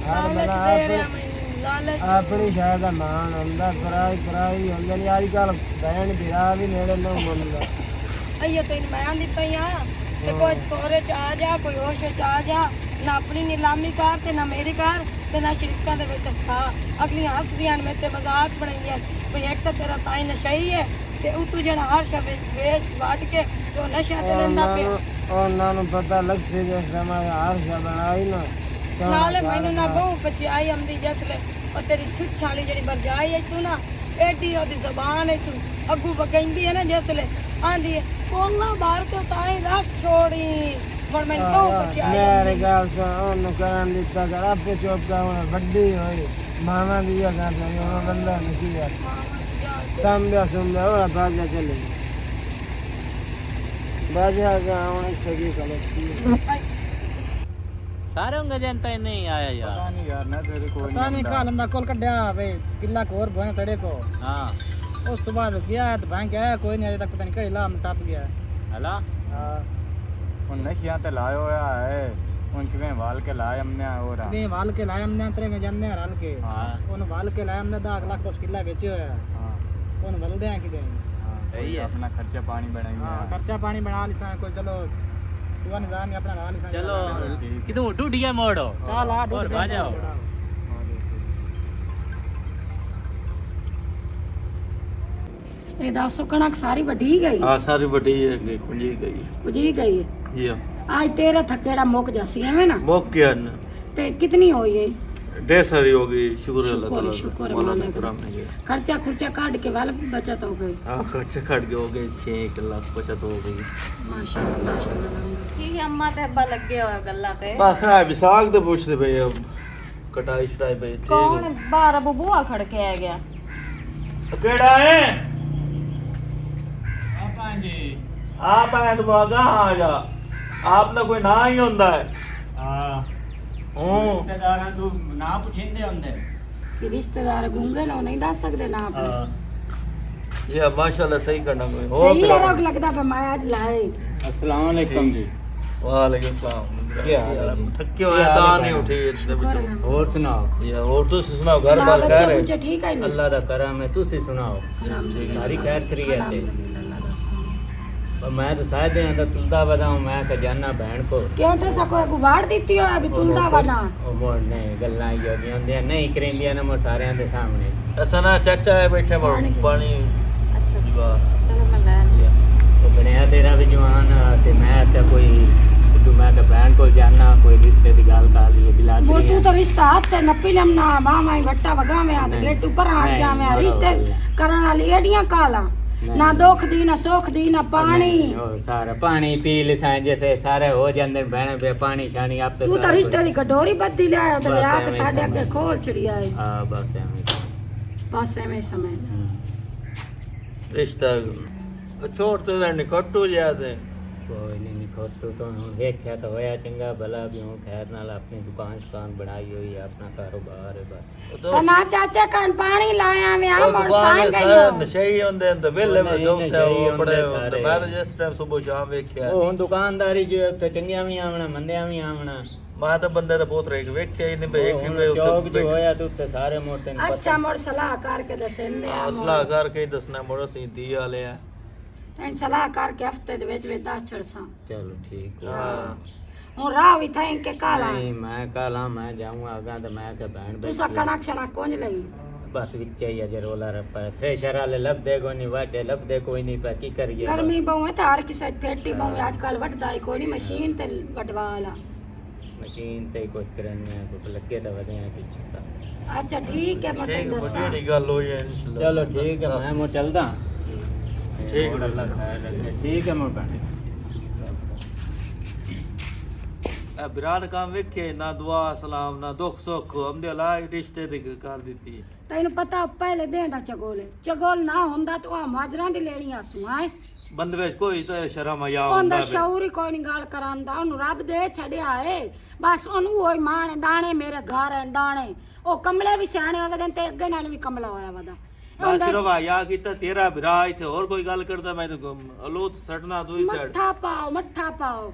Speaker 3: हर
Speaker 1: ਲਾਲਚ
Speaker 3: बना
Speaker 1: ਦੇ ਰਿਹਾ ਮੈਨੂੰ ਲਾਲਚ
Speaker 3: अपनी शायद मान आंदा पराई होंदे नहीं अजकल बहन बिरा भी नेड़े न मुंदा
Speaker 1: ਅਈਏ ਤੈਨੂੰ ਮੈਂ ਆਂਦੀ ਪਈ ਆ ਤੇ ਕੋਈ ਸੋਰੇ ਚ ਆ ਜਾ ਕੋਈ ਹੋਸ਼ ਚ ਆ ਜਾ ਨਾ ਆਪਣੀ ਨਿਲਾਮੀ ਕਰ ਤੇ ਨਾ ਮੇਰੀ ਕਰ ਤੇ ਨਾ ਸ਼ਰੀਕਾਂ ਦੇ ਵਿੱਚ ਖਾ ਅਗਲੀਆਂ ਹੱਸਦੀਆਂ ਨੇ ਮੇਰੇ ਤੇ ਮਜ਼ਾਕ ਬਣਾਈਆਂ ਵੀ ਇੱਕ ਤਾਂ ਤੇਰਾ ਤਾਈ ਨਸ਼ਈ ਹੈ ਤੇ ਉਹ ਤੂੰ ਜਿਹੜਾ ਹਰ ਸ਼ਬਦ ਵੇਚ ਵਾਟ ਕੇ ਜੋ ਨਸ਼ਾ ਤੇ ਲੈਂਦਾ ਪਿਆ
Speaker 3: ਉਹਨਾਂ ਨੂੰ ਪਤਾ ਲੱਗ ਸੀ ਜਿਸ ਸਮਾਂ ਹਾਰ ਸ਼ਾ ਬਣਾਈ ਨਾ
Speaker 1: ਨਾਲੇ ਮੈਨੂੰ ਨਾ ਬਹੁ ਪਛਾਈ ਆਂਦੀ ਜਸਲੇ ਉਹ ਤੇਰੀ ਛੁੱਛ ਵਾਲੀ ਜਿਹੜੀ ਬਰਜਾਈ ਹੈ ਸੁਣਾ ਐਡੀ ਉਹਦੀ ਜ਼ਬਾਨ ਹੈ ਸੁਣ ਅੱਗੂ ਬਕੈਂਦੀ ਹੈ ਨਾ ਜਸਲੇ ਆਂਦੀ ਹੈ ਕੋਲਾ ਬਾਹਰ ਕੇ ਤਾਈ ਰੱਖ ਛੋੜੀ ਹੁਣ ਮੈਨੂੰ ਬਹੁ ਪਛਾਈ
Speaker 3: ਮੇਰੇ ਗੱਲ ਸੁਣ ਉਹਨੂੰ ਕਰਨ ਦਿੱਤਾ ਕਰ ਆਪੇ ਚੁੱਪ ਕਰ ਹੁਣ ਵੱਡੀ ਹੋਈ ਮਾਮਾ ਦੀ ਇਹ ਗੱਲ ਨਹੀਂ ਉਹ ਬੰਦਾ ਨਹੀਂ ਯਾਰ ਸੰਭਿਆ ਸੰਭਿਆ ਉਹ ਬਾਜਾ ਚਲੇ ਬਾਜਾ ਗਾ ਹੁਣ ਇੱਥੇ ਕੀ ਕਲਤੀ
Speaker 4: ਸਾਰੇ ਗਜਨ ਤਾਂ ਨਹੀਂ ਆਇਆ ਯਾਰ
Speaker 2: नहीं यार ना तेरे कोई
Speaker 3: ਪਤਾ ਨਹੀਂ ਕਾਲਮ ਦਾ ਕੋਲ ਕੱਢਿਆ ਵੇ ਕਿੱਲਾ ਕੋਰ ਬੋਏ ਤੜੇ ਕੋ
Speaker 4: ਹਾਂ
Speaker 3: ਉਸ ਤੋਂ ਬਾਅਦ ਗਿਆ ਤੇ ਬੈਂਕ ਆਇਆ ਕੋਈ ਨਹੀਂ ਅਜੇ ਤੱਕ ਪਤਾ ਨਹੀਂ ਕਿਹੜੀ ਲਾਮ ਟੱਪ ਗਿਆ
Speaker 4: ਹਲਾ
Speaker 3: ਹਾਂ
Speaker 2: ਹੁਣ ਨਸ਼ਿਆਂ ਤੇ ਲਾਇਆ ਹੋਇਆ ਹੈ ਹੁਣ ਕਿਵੇਂ ਵਾਲ ਕੇ ਲਾਇਆ ਹਮਨੇ ਹੋ ਰਹਾ
Speaker 3: ਤੇ ਵਾਲ ਕੇ ਲਾਇਆ ਹਮਨੇ ਤੇਰੇ ਮੈਂ ਜਾਂਦੇ ਆ ਰਲ ਕੇ
Speaker 4: ਹਾਂ
Speaker 3: ਉਹਨੂੰ ਵਾਲ ਕੇ ਲਾਇਆ ਹਮਨੇ 10 ਲੱਖ ਉਸ ਕਿੱਲਾ ਵੇਚਿਆ ਹੋਇਆ
Speaker 2: ਹਾਂ
Speaker 3: ਉਹਨੂੰ ਵਲਦੇ ਆ ਕਿਤੇ
Speaker 4: ਸਹੀ ਹੈ
Speaker 2: अपना खर्चा पानी
Speaker 3: ਹਾਂ
Speaker 2: बढ़ाएंगे
Speaker 3: ਖਰਚਾ ਪਾਣੀ ਬਣਾ ਲਿਸਾ ਕੋਈ ਚਲੋ ਤੂੰ ਨਿਜ਼ਾਮ ਹੀ ਆਪਣਾ ਲਾ ਲਿਸਾ
Speaker 4: ਚਲੋ ਕਿਦੋਂ ਡੂਡੀਆ ਮੋੜੋ
Speaker 3: ਚੱਲ ਆ
Speaker 4: ਹੋਰ ਬਾਜਾਓ
Speaker 1: ਇਹ ਦੱਸੋ ਕਣਕ ਸਾਰੀ ਵੱਢੀ ਗਈ
Speaker 2: हाँ सारी बड़ी है खुंजी गई
Speaker 1: ਪੁਜੀ ਗਈ ਹੈ
Speaker 2: जी हाँ
Speaker 1: ਅੱਜ ਤੇਰਾ ਥੱਕੇੜਾ ਮੁੱਕ ਜਾਸੀ ਐਵੇਂ ਨਾ
Speaker 2: मुक गया ना
Speaker 1: ਤੇ ਕਿਤਨੀ ਹੋਈ ਹੈ
Speaker 2: ढेर सारी हो गई शुक्र है अल्लाह ताला
Speaker 1: शुक्र है
Speaker 2: मौला ने
Speaker 1: मालिक।
Speaker 2: करम है
Speaker 1: ਖਰਚਾ ਖੁਰਚਾ ਕੱਢ ਕੇ ਵੱਲ ਬਚਤ ਹੋ ਗਈ
Speaker 2: हाँ खर्चे खट के हो गए 6 लाख बचत हो गई
Speaker 1: ਮਾਸ਼ਾਅੱਲਾ ਮਾਸ਼ਾਅੱਲਾ
Speaker 5: ਕੀ ਅੰਮਾ ਤੇ ਅੱਬਾ ਲੱਗੇ ਹੋਏ ਗੱਲਾਂ ਤੇ
Speaker 2: बस है विसाख दे पूछते भाई अब कटाई शटाई भाई
Speaker 5: ਕੌਣ ਬਾਹਰ ਬਬੂਆ ਖੜ ਕੇ ਆ ਗਿਆ
Speaker 2: केड़ा है आप आए तो बागा आ जा आपने कोई ना ही होंदा है
Speaker 4: ਰਿਸ਼ਤੇਦਾਰਾਂ ਤੋਂ ਨਾ ਪੁੱਛਿੰਦੇ ਹੁੰਦੇ
Speaker 1: ਕਿ ਰਿਸ਼ਤੇਦਾਰ ਗੁੰਗੇ ਨਾ ਨਹੀਂ ਦੱਸ ਸਕਦੇ ਨਾ ਆਪਣੇ
Speaker 2: ये माशाल्लाह सही करना कोई हो
Speaker 1: ਸਹੀ ਹੈ ਲੋਕ ਲੱਗਦਾ ਪਿਆ ਮੈਂ ਅੱਜ ਲਾਏ
Speaker 4: अस्सलाम वालेकुम जी
Speaker 2: वालेकुम सलाम
Speaker 4: क्या हाल है जी?
Speaker 2: थके हुए ता नहीं उठे
Speaker 4: ਹੋਰ ਸੁਣਾਓ
Speaker 2: ये और तो सुनाओ घर बार कह
Speaker 1: ਬੱਚੇ
Speaker 2: रहे
Speaker 1: ਕੁਛ ਠੀਕ ਹੈ
Speaker 4: ਅੱਲਾ ਦਾ ਕਰਮ ਹੈ ਤੁਸੀਂ ਸੁਣਾਓ ਸਾਰੀ ਖੈਰ ਸਰੀਅਤ ਹੈ ਮੈਂ ਤਾਂ ਸਾਇਦੇ ਆਂ ਤਾਂ ਤੁਲਦਾ ਵਧਾਉ ਮੈਂ ਖਜ਼ਾਨਾ ਭੈਣ ਕੋ
Speaker 1: ਕਿਉਂ ਤੇ ਸਾ ਕੋਈ ਗੁਵਾੜ ਦਿੱਤੀ ਹੋਇਆ ਵੀ ਤੁਲਦਾ ਵਨਾ
Speaker 4: ਉਹ ਮੋੜ ਨੇ ਗੱਲਾਂ ਹੀ ਹੋਦੀਆਂ ਹੁੰਦੀਆਂ ਨਹੀਂ ਕਰਿੰਦੀਆਂ ਨੇ ਮੋ ਸਾਰਿਆਂ ਦੇ ਸਾਹਮਣੇ
Speaker 2: ऐसा ना चाचा है बैठे पानी
Speaker 5: ਅੱਛਾ
Speaker 2: वाह
Speaker 5: ਚਲੋ ਮੈਂ ਲੈ
Speaker 4: ਉਹ ਬਣਿਆ ਤੇਰਾ ਵੀ ਜਵਾਨ ਤੇ ਮੈਂ ਤਾਂ ਕੋਈ ਤੂੰ ਮੈਂ ਤਾਂ ਭੈਣ ਕੋਲ ਜਾਣਾ ਕੋਈ ਰਿਸ਼ਤੇ ਦੀ ਗੱਲ ਕਰ ਲਈ
Speaker 1: ਮੋਰ
Speaker 4: ਬਿਲਾਦਰੀ
Speaker 1: ਤੂੰ ਤਾਂ ਰਿਸ਼ਤਾ ਹੱਥ ਤੇ ਨੱਪੀ ਲਮਨਾ ਮਾਮਾ ਹੀ ਵੱਟਾ ਵਗਾਵੇਂ ਆ ਤੇ ਗੇਟ ਉੱਪਰ ਹਟ ਜਾਵੇਂ ਰਿਸ਼ਤੇ ਕਰਨ ਵਾਲੀ ਏਡੀਆਂ ਕਾਲਾ ਨਾ ਦੁੱਖ ਦੀ ਨਾ ਸੁੱਖ ਦੀ ਨਾ ਪਾਣੀ
Speaker 4: ਉਹ ਸਾਰਾ ਪਾਣੀ ਪੀ ਲਿਸਾਂ ਜਿਵੇਂ ਸਾਰੇ ਹੋ ਜਾਂਦੇ ਭੈਣ ਬੇ ਪਾਣੀ ਛਾਣੀ ਆਪ
Speaker 1: ਤੂੰ ਤਾਂ ਰਿਸ਼ਤੇ ਦੀ ਕਟੋਰੀ ਬੱਦੀ ਲਿਆਇਆ ਤੇ ਲਿਆ ਕੇ ਸਾਡੇ ਅੱਗੇ ਖੋਲ ਛੜਿਆ ਏ
Speaker 4: ਹਾਂ ਬਸ ਐਵੇਂ
Speaker 1: ਬਸ ਐਵੇਂ ਸਮਝ
Speaker 2: रिश्ता छोड़ते रहने कट्टू जाते
Speaker 4: ਕੋਈ ਨਹੀਂ ਖੋਟੂ ਤੋਂ ਹੁਣ ਵੇਖਿਆ ਤਾਂ ਹੋਇਆ ਚੰਗਾ ਭਲਾ ਵੀ ਹੁਣ ਖੈਰ ਨਾਲ ਆਪਣੀ ਦੁਕਾਨ ਬਣਾਈ ਹੋਈ ਹੈ ਆਪਣਾ ਕਾਰੋਬਾਰ ਹੈ ਬਸ
Speaker 1: ਸਨਾ ਚਾਚਾ ਕਣ ਪਾਣੀ ਲਾਇਆ ਮੈਂ ਆ ਮੋੜ ਸਾਂ ਗਈ
Speaker 2: ਨਸ਼ਈ ਹੁੰਦੇ ਨੇ ਵੇਲੇ ਮੈਂ
Speaker 4: ਨਹੀਂ,
Speaker 2: ਦੋਤੇ
Speaker 4: ਨਸ਼ਈ
Speaker 2: ਉਹ ਬੜੇ
Speaker 4: ਹੁੰਦੇ ਸਾਰੇ।
Speaker 2: ਮੈਂ ਤਾਂ ਜਿਸ ਟਾਈਮ ਸਵੇਰ ਸ਼ਾਮ ਵੇਖਿਆ
Speaker 4: ਉਹ ਹੁਣ ਦੁਕਾਨਦਾਰੀ ਜੋ ਉੱਤੇ ਚੰਗੀਆਂ ਵੀ ਆਵਣਾ ਮੰਦਿਆਂ ਵੀ ਆਵਣਾ
Speaker 2: ਮੈਂ ਤਾਂ ਬੰਦੇ ਦਾ ਬਹੁਤ ਰੇਕ ਵੇਖਿਆ ਹੀ ਨਹੀਂ ਬਈ ਇੱਕ ਵੀ
Speaker 4: ਚੌਕ ਜੋ ਹੋਇਆ ਤੇ ਉੱਤੇ ਸਾਰੇ ਮੋਟੇ ਨੂੰ
Speaker 1: ਅੱਛਾ ਮੋੜ ਸਲਾਹ ਕਰਕੇ ਦੱਸਦੇ ਆ
Speaker 2: ਹੌਸਲਾ ਕਰਕੇ ਹੀ ਦੱਸਣਾ ਮੋੜੋ ਸੀਧੀ ਵਾਲੇ ਆ
Speaker 1: ਤੈਨੂੰ ਸਲਾਹ ਕਰਕੇ ਹਫਤੇ ਦੇ ਵਿੱਚ 10 ਛੜਸਾਂ
Speaker 4: ਚਲੋ ਠੀਕ
Speaker 2: ਹਾਂ
Speaker 1: ਹੁਣ ਰਾਹ ਵੀ ਥੈਂਕ ਕੇ ਕਾਲਾ
Speaker 4: ਨਹੀਂ ਮੈਂ ਕਾਲਾ ਮੈਂ ਜਾਊਂਗਾ ਅਗਾ ਤੇ ਮੈਂ ਕਿ ਭੈਣ
Speaker 1: ਤੂੰ ਸਾ ਕਣਕ ਛਣਾ ਕੋਂਜ ਲਈ
Speaker 4: बस विच ही अजे रोला रप्पा थ्रेशर वाले लभदे कोई नहीं वाडे लभदे कोई नहीं पर की करिए
Speaker 1: गर्मी बहु है तो हर किसी पेटी बहु आजकल वटदा ही कोई नहीं मशीन ते वटवाला
Speaker 4: मशीन ते कुछ करने को लगे तो वदे पीछे सा
Speaker 1: अच्छा ठीक है मैं
Speaker 2: ठीक
Speaker 1: तेन
Speaker 2: है
Speaker 1: दसा
Speaker 2: बड़ी गल होई है इंशाल्लाह
Speaker 4: चलो ठीक है मैं मो चलदा
Speaker 2: ठीक है
Speaker 4: अल्लाह खैर रखे ठीक है मोर भैन
Speaker 2: बिराद काम वेखे ना दुआ सलाम ना दुख सुख हमदे लाई रिश्ते दी कर ਦਿੱਤੀ
Speaker 1: ਤੈਨੂੰ ਪਤਾ ਪਹਿਲੇ ਦੇਂਦਾ ਚਗੋਲ ਨਾ ਹੁੰਦਾ ਤਾਂ ਆ ਮਾਜਰਾਂ ਦੀ ਲੈਣੀਆਂ ਸੁਆਏ
Speaker 2: ਬੰਦੇ ਵਿੱਚ ਕੋਈ ਤਾਂ ਸ਼ਰਮ ਆਇਆ
Speaker 1: ਉਹਦਾ
Speaker 2: ਹੁੰਦਾ
Speaker 1: ਸ਼ੌਰ ਹੀ ਕੋਈ ਨਹੀਂ ਗੱਲ ਕਰਾਂਦਾ ਉਹਨੂੰ ਰੱਬ ਦੇ ਛੜਿਆ ਏ ਬਸ ਉਹਨੂੰ ਉਹ ਮਾਣੇ ਦਾਣੇ ਮੇਰੇ ਘਰ ਹੈ ਦਾਣੇ ਉਹ ਕਮਲੇ ਵੀ ਸਿਆਣੇ ਹੋਵੇ ਦਿਨ ਤੇ ਅੱਗੇ ਨਾਲ ਵੀ ਕਮਲਾ ਹੋਇਆ ਵਦਾ
Speaker 2: ਨਾ ਸਿਰਫ ਆਇਆ ਕੀਤਾ ਤੇਰਾ ਭਰਾ ਇੱਥੇ ਹੋਰ ਕੋਈ ਗੱਲ ਕਰਦਾ ਮੈਂ ਤਾਂ ਅਲੋਤ ਸੜਨਾ ਤੂੰ ਹੀ ਸੜ
Speaker 1: ਮੱਠਾ ਪਾਓ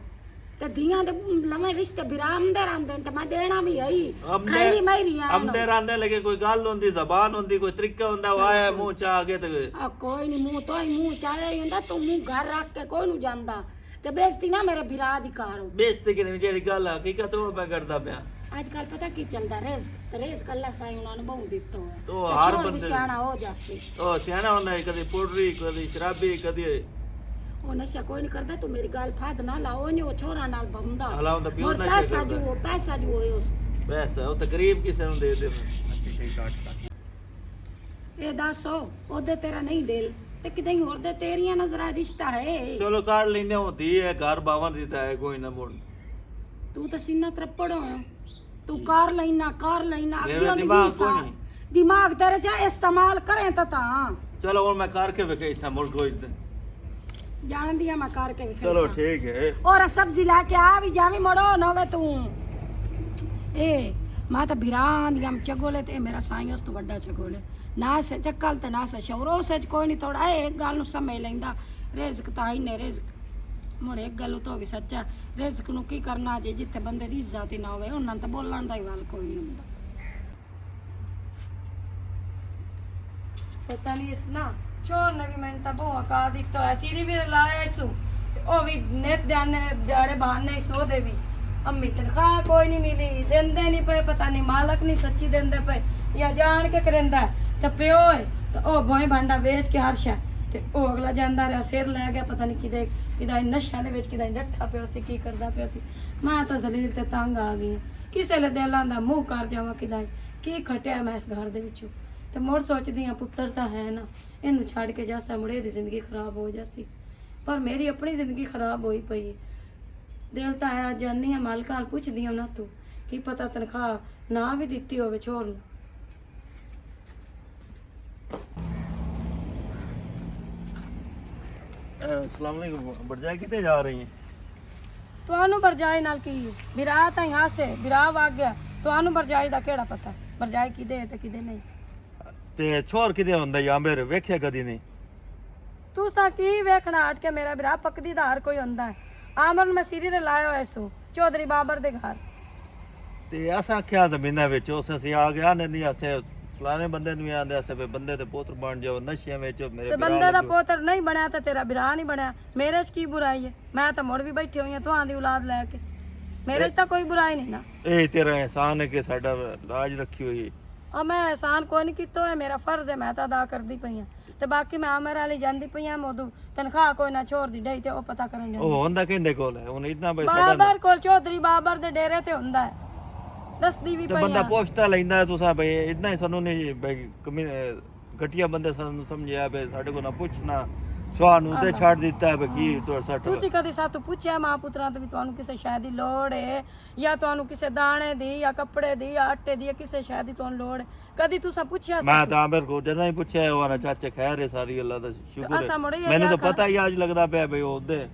Speaker 1: ਤੇ ਧੀਆਂ ਦੇ ਲਵੇਂ ਰਿਸ਼ਤੇ ਬਿਰਾਮਦੇ ਰਹਿੰਦੇ ਤੇ ਮੈਂ ਦੇਣਾ ਵੀ ਆਈ ਖਾਈ ਮੈਰੀ ਆ
Speaker 2: ਹਮਦੇ ਰਹਿੰਦੇ ਲਗੇ ਕੋਈ ਗੱਲ ਹੁੰਦੀ ਜ਼ਬਾਨ ਹੁੰਦੀ ਕੋਈ ਤਰੀਕਾ ਹੁੰਦਾ ਉਹ ਆਇਆ ਮੂੰਹ ਚ ਆ ਕੇ ਤੇ
Speaker 1: ਆ ਕੋਈ ਨਹੀਂ ਮੂੰਹ ਤੋਂ ਹੀ ਮੂੰਹ ਚਾਇਆ ਹੀ ਹੁੰਦਾ ਤੂੰ ਮੂੰਹ ਘਰ ਰੱਖ ਕੇ ਕੋਈ ਨੂੰ ਜਾਂਦਾ ਤੇ ਬੇਇੱਜ਼ਤੀ ਨਾ ਮੇਰੇ ਭਰਾ ਦੀ ਕਰੋ
Speaker 2: ਬੇਇੱਜ਼ਤੀ ਕਿਵੇਂ ਜਿਹੜੀ ਗੱਲ ਹਕੀਕਤ ਉਹ ਮੈਂ ਕਰਦਾ ਪਿਆ
Speaker 1: ਅੱਜ ਕੱਲ ਪਤਾ ਕੀ ਚੱਲਦਾ ਰੇਜ਼ ਅੱਲਾ ਸਾਈ ਉਹਨਾਂ ਨੂੰ ਬਹੁਤ ਦਿੱਤਾ ਹੋਇਆ
Speaker 2: ਉਹ ਹਰ
Speaker 1: ਚੋਰ ਵੀ
Speaker 2: ਬੰਦੇ
Speaker 1: ਸਿਆਣਾ ਹੋ ਜਾਸੀ
Speaker 2: ਉਹ ਸਿਆਣਾ ਹੁੰਦਾ ਹੈ, ਕਦੇ ਪੋਡਰੀ ਕਦੇ ਸ਼ਰਾਬੀ ਕਦੇ
Speaker 1: ਉਹ ਨਸ਼ਾ ਕੋਈ ਨਹੀਂ ਕਰਦਾ ਤੂੰ ਮੇਰੀ ਗੱਲ ਫਾਦ ਨਾ ਲਾਓ ਨਹੀਂ ਉਹ ਛੋਰਾ ਨਾਲ ਬੰਦਾ
Speaker 2: ਹਲਾਉਂਦਾ ਪਿਓ
Speaker 1: ਹੋਰ
Speaker 2: ਨਸ਼ਾ
Speaker 1: ਪੈਸਾ
Speaker 2: ਕਰਦਾ
Speaker 1: ਪੈਸਾ ਜੋ ਹੋਏ ਉਸ
Speaker 2: ਪੈਸਾ ਉਹ ਤਕਰੀਬ ਕਿਸੇ ਨੂੰ ਦੇ ਦੇ
Speaker 1: ਇਹ ਦੱਸੋ ਉਹਦੇ ਤੇਰਾ ਨਹੀਂ ਦਿਲ ਤੇ ਕਿਤੇ ਹੋਰ ਦੇ ਤੇਰੀਆਂ ਨਜ਼ਰਾਂ ਰਿਸ਼ਤਾ ਹੈ
Speaker 2: ਚਲੋ ਕਰ ਲੈਂਦੇ ਹੁੰਦੀ ਹੈ ਘਰ ਬਾਵਨ ਦਿੱਤਾ ਹੈ ਕੋਈ ਨਾ ਮੋੜ
Speaker 1: ਤੂੰ ਤਾਂ ਸੀਨਾ ਤਰਪੜ ਹੋਇਆ ਤੂੰ ਕਰ ਲੈਣਾ
Speaker 2: ਮੇਰਾ ਦਿਮਾਗ ਕੋਈ ਨਹੀਂ
Speaker 1: ਦਿਮਾਗ ਤੇਰੇ ਚ ਇਸਤੇਮਾਲ ਕਰੇ ਤਾਂ
Speaker 2: ਚਲੋ ਹੁਣ ਮੈਂ ਕਰਕੇ ਵੇਖੇ ਇਸ ਮੁਲਕ ਕੋਈ
Speaker 1: ਜਾਣਦੀ ਆ ਮੈਂ ਕਰਕੇ ਵੇਖਿਆ
Speaker 2: ਚਲੋ ਠੀਕ ਹੈ
Speaker 1: ਔਰ ਸਬਜ਼ੀ ਲਾ ਕੇ ਆ ਵੀ ਜਾਵੀਂ ਮੜੋ ਨਾ ਵੇ ਤੂੰ ਇਹ ਮੈਂ ਤਾਂ ਬਿਰਾਂ ਦੀ am ਚਗੋਲੇ ਤੇ ਮੇਰਾ ਸਾਈਂ ਉਸ ਤੋਂ ਵੱਡਾ ਚਗੋਲੇ ਨਾ ਸੇ ਚੱਕਲ ਤੇ ਨਾ ਸੇ ਸ਼ੌਰੋ ਸੱਚ ਕੋਈ ਨਹੀਂ ਤੋੜਾ ਇਹ ਗੱਲ ਨੂੰ ਸਮਝ ਲੈਂਦਾ ਰਿਜ਼ਕ ਤਾਂ ਹੀ ਨੇ ਰਿਜ਼ਕ ਮੋੜੇ ਇੱਕ ਗੱਲ ਤੋਂ ਵੀ ਸੱਚਾ ਰਿਜ਼ਕ ਨੂੰ ਕੀ ਕਰਨਾ ਜੇ ਜਿੱਥੇ ਬੰਦੇ ਦੀ ਇੱਜ਼ਤ ਹੀ ਨਾ ਹੋਵੇ ਉਹਨਾਂ ਨੂੰ ਤਾਂ ਬੋਲਣ ਦਾ ਹੀ ਵਾਲ ਕੋਈ ਨਹੀਂ ਹੁੰਦਾ ਪਤਾ ਨਹੀਂ ਇਸ ਨਾ ਚੋਰ ਨੇ ਵੀ ਮੈਨੂੰ ਤਾਂ ਬਹੁਤ ਕਾ ਦਿੱਤਾ ਹੋਇਆ ਸੀ ਵੀ ਲਾਇਆ ਇਸੂ ਤੇ ਉਹ ਵੀ ਨਿਤ ਦਿਹਾੜੇ ਬਹਾਨੇ ਸੋ ਦੇ ਵੀ ਅੰਮੀ ਤਨਖਾਹ ਕੋਈ ਨਹੀਂ ਮਿਲੀ ਦਿੰਦੇ ਨਹੀਂ ਪਏ ਪਤਾ ਨਹੀਂ ਮਾਲਕ ਨਹੀਂ ਸੱਚੀ ਦਿੰਦੇ ਪਏ ਜਾਂ ਜਾਣ ਕੇ ਕਰਿੰਦਾ ਤੇ ਪਿਓ ਹੈ ਤੇ ਉਹ ਭੋਏ ਭਾਂਡਾ ਵੇਚ ਕੇ ਹਰਸ਼ਾ ਤੇ ਉਹ ਅਗਲਾ ਜਾਂਦਾ ਰਿਹਾ ਸਿਰ ਲੈ ਗਿਆ ਪਤਾ ਨਹੀਂ ਕਿਦਾ ਨਸ਼ਾ ਦੇ ਵਿੱਚ ਕਿਦਾ ਡੱਠਾ ਪਿਆ ਸੀ ਕੀ ਕਰਦਾ ਪਿਆ ਸੀ ਮੈਂ ਤਾਂ ਜ਼ਲੀਲ ਤੇ ਤੰਗ ਆ ਗਈ ਕਿਸੇ ਲੈ ਦਿਲਾਂ ਦਾ ਮੂੰਹ ਕਰ ਜਾਵਾਂ ਕਿਦਾ ਕੀ ਖਟਿਆ ਮੈਂ ਇਸ ਘਰ ਦੇ ਵਿੱਚੋਂ ਤੇ ਮੋੜ ਸੋਚਦੀ ਆ ਪੁੱਤਰ ਤਾਂ ਹੈ ਨਾ ਇਹਨੂੰ ਛੱਡ ਕੇ ਜਾਸਾ ਮੁੜੇ ਦੀ ਜ਼ਿੰਦਗੀ ਖਰਾਬ ਹੋ ਜਾਸੀ ਪਰ ਮੇਰੀ ਆਪਣੀ ਜ਼ਿੰਦਗੀ ਖਰਾਬ ਹੋਈ ਪਈ ਦਿਲ ਤਾਂ ਹੈ ਜਾਨੀ ਆ ਮਾਲਕਾਂ ਪੁੱਛਦੀ ਆ ਨਾ ਤੂੰ ਕੀ ਪਤਾ ਤਨਖਾਹ ਨਾ ਵੀ ਦਿੱਤੀ ਹੋਵੇ ਛੋੜ ਨੂੰ
Speaker 2: अस्सलाम वालेकुम बरजाई कितने जा रही हैं
Speaker 1: ਤੁਹਾਨੂੰ ਬਰਜਾਈ ਨਾਲ ਕੀ ਵਿਰਾਹ ਤਾਂ यहाँ से ਵਿਰਾਹ ਵਗ ਗਿਆ ਤੁਹਾਨੂੰ ਬਰਜਾਈ ਦਾ ਕਿਹੜਾ ਪਤਾ ਬਰਜਾਈ ਕਿਦੇ ਤੇ ਕਿਦੇ ਨਹੀਂ
Speaker 2: ਤੇ ਛੋਰ ਕਿਤੇ ਹੁੰਦਾ ਜਾਂ ਮੇਰੇ ਵੇਖਿਆ ਕਦੀ ਨਹੀਂ
Speaker 1: ਤੂੰ ਸਾ ਕੀ ਵੇਖਣਾ ਹਟ ਕੇ ਮੇਰਾ ਵਿਰਾਹ ਪੱਕਦੀ ਦਾ ਹਰ ਕੋਈ ਹੁੰਦਾ ਹੈ ਆਮਰ ਮੈਂ ਸਿਰੀ ਨੇ ਲਾਇਆ ਹੋਇਆ ਸੂ ਚੌਧਰੀ ਬਾਬਰ ਦੇ ਘਰ
Speaker 2: ਤੇ ਅਸਾਂ ਕਿਹਾ ਜ਼ਮੀਨਾਂ ਵਿੱਚ ਉਸ ਅਸੀਂ ਆ ਗਿਆ ਨਹੀਂ ਅਸੇ ਫਲਾਣੇ ਬੰਦੇ ਨੂੰ ਆਂਦੇ ਅਸੇ ਬੰਦੇ ਦੇ ਪੁੱਤਰ ਬਣ ਜਾਓ ਨਸ਼ਿਆਂ ਵਿੱਚ ਮੇਰੇ
Speaker 1: ਤੇ ਬੰਦੇ ਦਾ ਪੁੱਤਰ ਨਹੀਂ ਬਣਿਆ ਤਾਂ ਤੇਰਾ ਵਿਰਾਹ ਨਹੀਂ ਬਣਿਆ ਮੇਰੇ 'ਚ ਕੀ ਬੁਰਾਈ ਹੈ ਮੈਂ ਤਾਂ ਮੁੜ ਵੀ ਬੈਠੀ ਹੋਈ ਹਾਂ ਤੁਹਾਂ ਦੀ ਔਲਾਦ ਲੈ ਕੇ ਮੇਰੇ 'ਚ ਤਾਂ ਕੋਈ ਬੁਰਾਈ ਨਹੀਂ ਨਾ
Speaker 2: ਇਹ ਤੇਰਾ ਇਹਸਾਨ ਹੈ ਕਿ ਸਾਡਾ ਰਾਜ ਰੱਖੀ ਹੋਈ ਹੈ
Speaker 1: ਆ ਮੈਂ ਇਹਸਾਨ ਕੋਈ ਨਹੀਂ ਕੀਤਾ ਹੋਇਆ ਮੇਰਾ ਫਰਜ਼ ਹੈ ਮੈਂ ਤਾਂ ਅਦਾ ਕਰਦੀ ਪਈ ਹਾਂ ਤੇ ਬਾਕੀ ਮੈਂ ਆਮਰ ਵਾਲੀ ਜਾਂਦੀ ਪਈ ਹਾਂ ਮੋਦੂ ਤਨਖਾਹ ਕੋਈ ਨਾ ਛੋੜ ਦੀ ਡਈ ਤੇ ਉਹ ਪਤਾ ਕਰਨ ਜਾਂਦੀ
Speaker 2: ਉਹ ਹੁੰਦਾ ਕਿੰਦੇ ਕੋਲ ਹੈ ਹੁਣ ਇਤਨਾ ਬਈ ਸਾਡਾ
Speaker 1: ਬਾਬਰ ਕੋਲ ਚੌਧਰੀ ਬਾਬਰ ਦੇ ਡੇਰੇ ਤੇ ਹੁੰਦਾ ਹੈ ਦੱਸਦੀ ਵੀ
Speaker 2: ਤੇ
Speaker 1: ਪਈ
Speaker 2: ਬੰਦਾ
Speaker 1: ਹਾਂ
Speaker 2: ਪੁੱਛਦਾ ਲੈਂਦਾ ਤੁਸੀਂ ਬਈ ਇਤਨਾ ਹੀ ਸਾਨੂੰ ਨਹੀਂ ਬਈ ਘਟੀਆ ਬੰਦੇ ਸਾਨੂੰ ਸਮਝਿਆ ਬਈ ਸਾਡੇ ਕੋਲ ਨਾ ਪੁੱਛਣਾ ਤੁਹਾਨੂੰ ਤੇ ਛੱਡ ਦਿੱਤਾ ਬਈ ਕੀ ਤੁਹਾਡਾ ਸਾਡਾ
Speaker 1: ਤੁਸੀਂ ਕਦੀ ਸਾਤੋਂ ਪੁੱਛਿਆ ਮਾਂ ਪੁੱਤਰਾਂ ਤੋਂ ਵੀ ਤੁਹਾਨੂੰ ਕਿਸੇ ਸ਼ੈ ਦੀ ਲੋੜ ਹੈ ਜਾਂ ਤੁਹਾਨੂੰ ਕਿਸੇ ਦਾਣੇ ਦੀ ਜਾਂ ਕੱਪੜੇ ਦੀ ਜਾਂ ਆਟੇ ਦੀ ਜਾਂ ਕਿਸੇ ਸ਼ੈ ਦੀ ਤੁਹਾਨੂੰ ਲੋੜ ਹੈ ਕਦੀ ਤੁਸੀਂ ਪੁੱਛਿਆ
Speaker 2: ਮੈਂ ਤਾਂ ਆਮਰ ਕੋ ਜਦੋਂ ਹੀ ਪੁੱਛਿਆ ਉਹ ਨਾ ਚਾਚਾ ਖੈਰ ਹੈ ਸਾਰੀ ਅੱਲਾ ਦਾ ਸ਼ੁਕਰ
Speaker 1: ਅਸਾਂ ਮੁੜੇ
Speaker 2: ਹੈ ਮੈਨੂੰ ਤਾਂ ਪਤਾ ਹੀ ਅੱਜ ਲੱਗਦਾ ਪਿਆ ਬਈ ਉਹਦੇ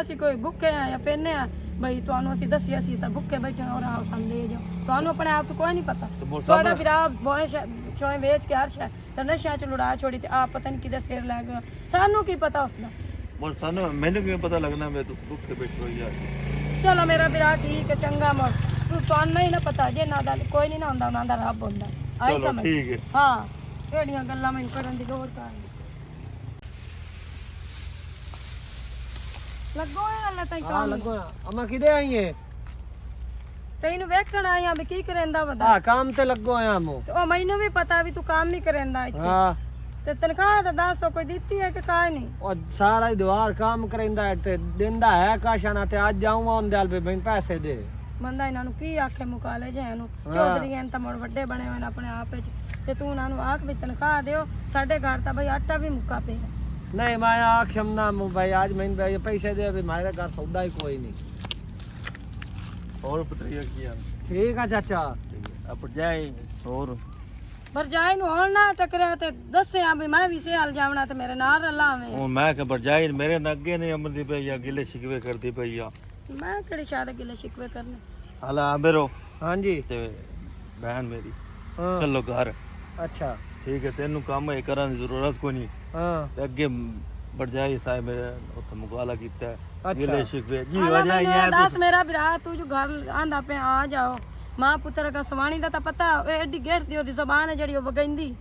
Speaker 1: ਅਸੀਂ ਕੋਈ ਭੁੱਖੇ ਆ ਜਾਂ ਪੈਨੇ ਆ ਬਈ ਤੁਹਾਨੂੰ ਅਸੀਂ ਦੱਸਿਆ ਸੀ ਤਾਂ ਭੁੱਖੇ ਬੈਠੇ ਹੋ ਰਹਾ ਸੰਦੇ ਜੋ ਤੁਹਾਨੂੰ ਆਪਣੇ ਆਪ ਤੋਂ ਕੋਈ ਨਹੀਂ ਪਤਾ ਤੁਹਾਡਾ ਵਿਰਾਹ ਬੋਏ ਚੋਏ ਵੇਚ ਕੇ ਹਰ ਸ਼ੈ ਤੇ ਨਸ਼ਿਆਂ ਚ ਲੁੜਾ ਛੋੜੀ ਤੇ ਆਪ ਪਤਾ ਨਹੀਂ ਕਿਹਦੇ ਸਿਰ ਲੈ ਗਿਆ ਸਾਨੂੰ ਕੀ ਪਤਾ ਉਸਦਾ
Speaker 2: ਮੋਰ ਸਾਨੂੰ ਮੈਨੂੰ ਕਿਵੇਂ ਪਤਾ ਲੱਗਣਾ ਮੈਂ ਤੂੰ ਭੁੱਖੇ ਬੈਠੀ ਹੋਈ ਯਾਰ
Speaker 1: ਚਲੋ ਮੇਰਾ ਵਿਰਾਹ ਠੀਕ ਹੈ ਚੰਗਾ ਮੋਰ ਤੁਹਾਨੂੰ ਹੀ ਨਾ ਪਤਾ ਜੇ ਨਾ ਦਾ ਕੋਈ ਨਹੀਂ ਨਾ ਹੁੰਦਾ ਉਹਨਾਂ ਦਾ ਰੱਬ ਹੁੰਦਾ ਆਈ
Speaker 2: ਚਲੋ
Speaker 1: ਸਮਝ
Speaker 2: ਠੀਕ ਹੈ
Speaker 1: ਹਾਂ ਕਿਹੜੀਆਂ ਗੱਲਾਂ ਮੈਨੂੰ ਕਰਨ ਦੀ ਲੋੜ ਪਾ ਲੱਗੋ ਇਹ ਅੱਲਾ ਤਾਂ
Speaker 3: हाँ
Speaker 1: ਕੰਮ
Speaker 3: लगो अम्मा किधे आई है
Speaker 1: ਤੈਨੂੰ ਵੇਖਣ ਆਇਆ ਵੀ ਕੀ ਕਰੇਂਦਾ ਵਦਾ
Speaker 3: ਆ ਕੰਮ ਤੇ ਲੱਗੋ ਆ ਮੋ
Speaker 1: ਤੇ ਉਹ ਮੈਨੂੰ ਵੀ ਪਤਾ ਵੀ ਤੂੰ ਕੰਮ ਨਹੀਂ ਕਰੇਂਦਾ ਇੱਥੇ
Speaker 3: ਹਾਂ
Speaker 1: ਤੇ ਤਨਖਾਹ ਤਾਂ 10 ਕੋਈ ਦਿੱਤੀ ਹੈ ਕਿ ਕਾਹ ਨਹੀਂ
Speaker 3: ਉਹ ਸਾਰਾ ਹੀ ਦੀਵਾਰ ਕੰਮ ਕਰੇਂਦਾ ਹੈ ਤੇ ਦਿੰਦਾ ਹੈ ਕਾਸ਼ਾਨਾ ਤੇ ਅੱਜ ਜਾਊਂਗਾ ਉਹਨ ਦਿਲ ਵੀ ਮੈਨੂੰ ਪੈਸੇ ਦੇ
Speaker 1: ਬੰਦਾ ਇਹਨਾਂ ਨੂੰ ਕੀ ਆਖੇ ਮੁਕਾਲੇ ਜੇ ਇਹਨੂੰ ਚੌਧਰੀ ਐਨ ਤਾਂ ਮੁੜ ਵੱਡੇ ਬਣੇ ਹੋਏ ਨੇ ਆਪਣੇ ਆਪ ਵਿੱਚ ਤੇ ਤੂੰ ਉਹਨਾਂ ਨੂੰ ਆਖ ਵੀ ਤਨਖਾਹ ਦਿਓ ਸਾਡੇ ਘਰ ਤਾਂ ਬਈ ਆਟਾ ਵੀ ਮੁੱਕਾ ਪਿਆ
Speaker 3: ਨਹੀਂ ਮੈਂ ਆਖਿਮ ਨਾ ਮੋ ਭਾਈ ਅੱਜ ਮੈਨੂੰ ਪੈਸੇ ਦੇ ਵੀ ਮੇਰੇ ਘਰ ਸੌਦਾ ਹੀ ਕੋਈ ਨਹੀਂ
Speaker 2: और पत्रिया किया
Speaker 3: ਠੀਕ ਆ ਚਾਚਾ
Speaker 2: अब जाए और
Speaker 1: ਵਰਜਾਈ ਨੂੰ ਹੁਣ ਨਾ ਟਕਰਿਆ ਤੇ ਦੱਸਿਆ ਵੀ ਮੈਂ ਵੀ ਸਿਆਲ ਜਾਵਣਾ ਤੇ ਮੇਰੇ ਨਾਲ ਰਲਾਵੇਂ
Speaker 2: ਉਹ ਮੈਂ ਕਿ ਬਰਜਾਈ ਮੇਰੇ ਨਾਲ ਅੱਗੇ ਨਹੀਂ ਅਮਰਦੀ ਪਈ ਆ ਗਿਲੇ ਸ਼ਿਕਵੇ ਕਰਦੀ ਪਈ ਆ
Speaker 1: ਮੈਂ ਕਿਹੜੀ ਸ਼ਾਇਦ ਗਿਲੇ ਸ਼ਿਕਵੇ ਕਰਨੇ
Speaker 2: ਹਲਾ ਆਬੇਰੋ
Speaker 3: ਹਾਂਜੀ
Speaker 2: ਤੇ ਬਹਿਨ ਮੇਰੀ
Speaker 3: ਹਾਂ
Speaker 2: ਚਲੋ ਘਰ
Speaker 3: ਅੱਛਾ
Speaker 2: ਠੀਕ ਹੈ ਤੈਨੂੰ ਕੰਮ ਇਹ ਕਰਨ ਦੀ ਜ਼ਰੂਰਤ ਕੋਈ ਨਹੀਂ
Speaker 3: ਹਾਂ
Speaker 2: ਤੇ ਅੱਗੇ ਬਰਜਾਈ ਸਾਹਿਬ ਮੇਰੇ ਉੱਥੇ ਮੁਕਾਲਾ ਕੀਤਾ ਹੈ।
Speaker 3: ਅੱਛਾ।
Speaker 2: ਗਿਲੇ ਸ਼ਿਕਵੇ ਜੀ
Speaker 1: ਹਾਲਾ
Speaker 2: ਵਜ੍ਹਾ
Speaker 1: ਮੈਨੂੰ
Speaker 2: ਇਹ ਹੈ
Speaker 1: ਦੱਸ ਮੇਰਾ ਭਰਾ ਤੂੰ ਜੋ ਘਰ ਆਂਦਾ ਪਿਆ ਆ ਜਾਓ ਮਾਂ ਪੁੱਤਰ ਦਾ ਸਵਾਣੀ ਦਾ ਤਾਂ ਪਤਾ ਇਹ ਐਡੀ ਗੇਟ ਦੀ ਉਹਦੀ ਜ਼ਬਾਨ ਹੈ ਜਿਹੜੀ ਉਹ ਵਗੈਂਦੀ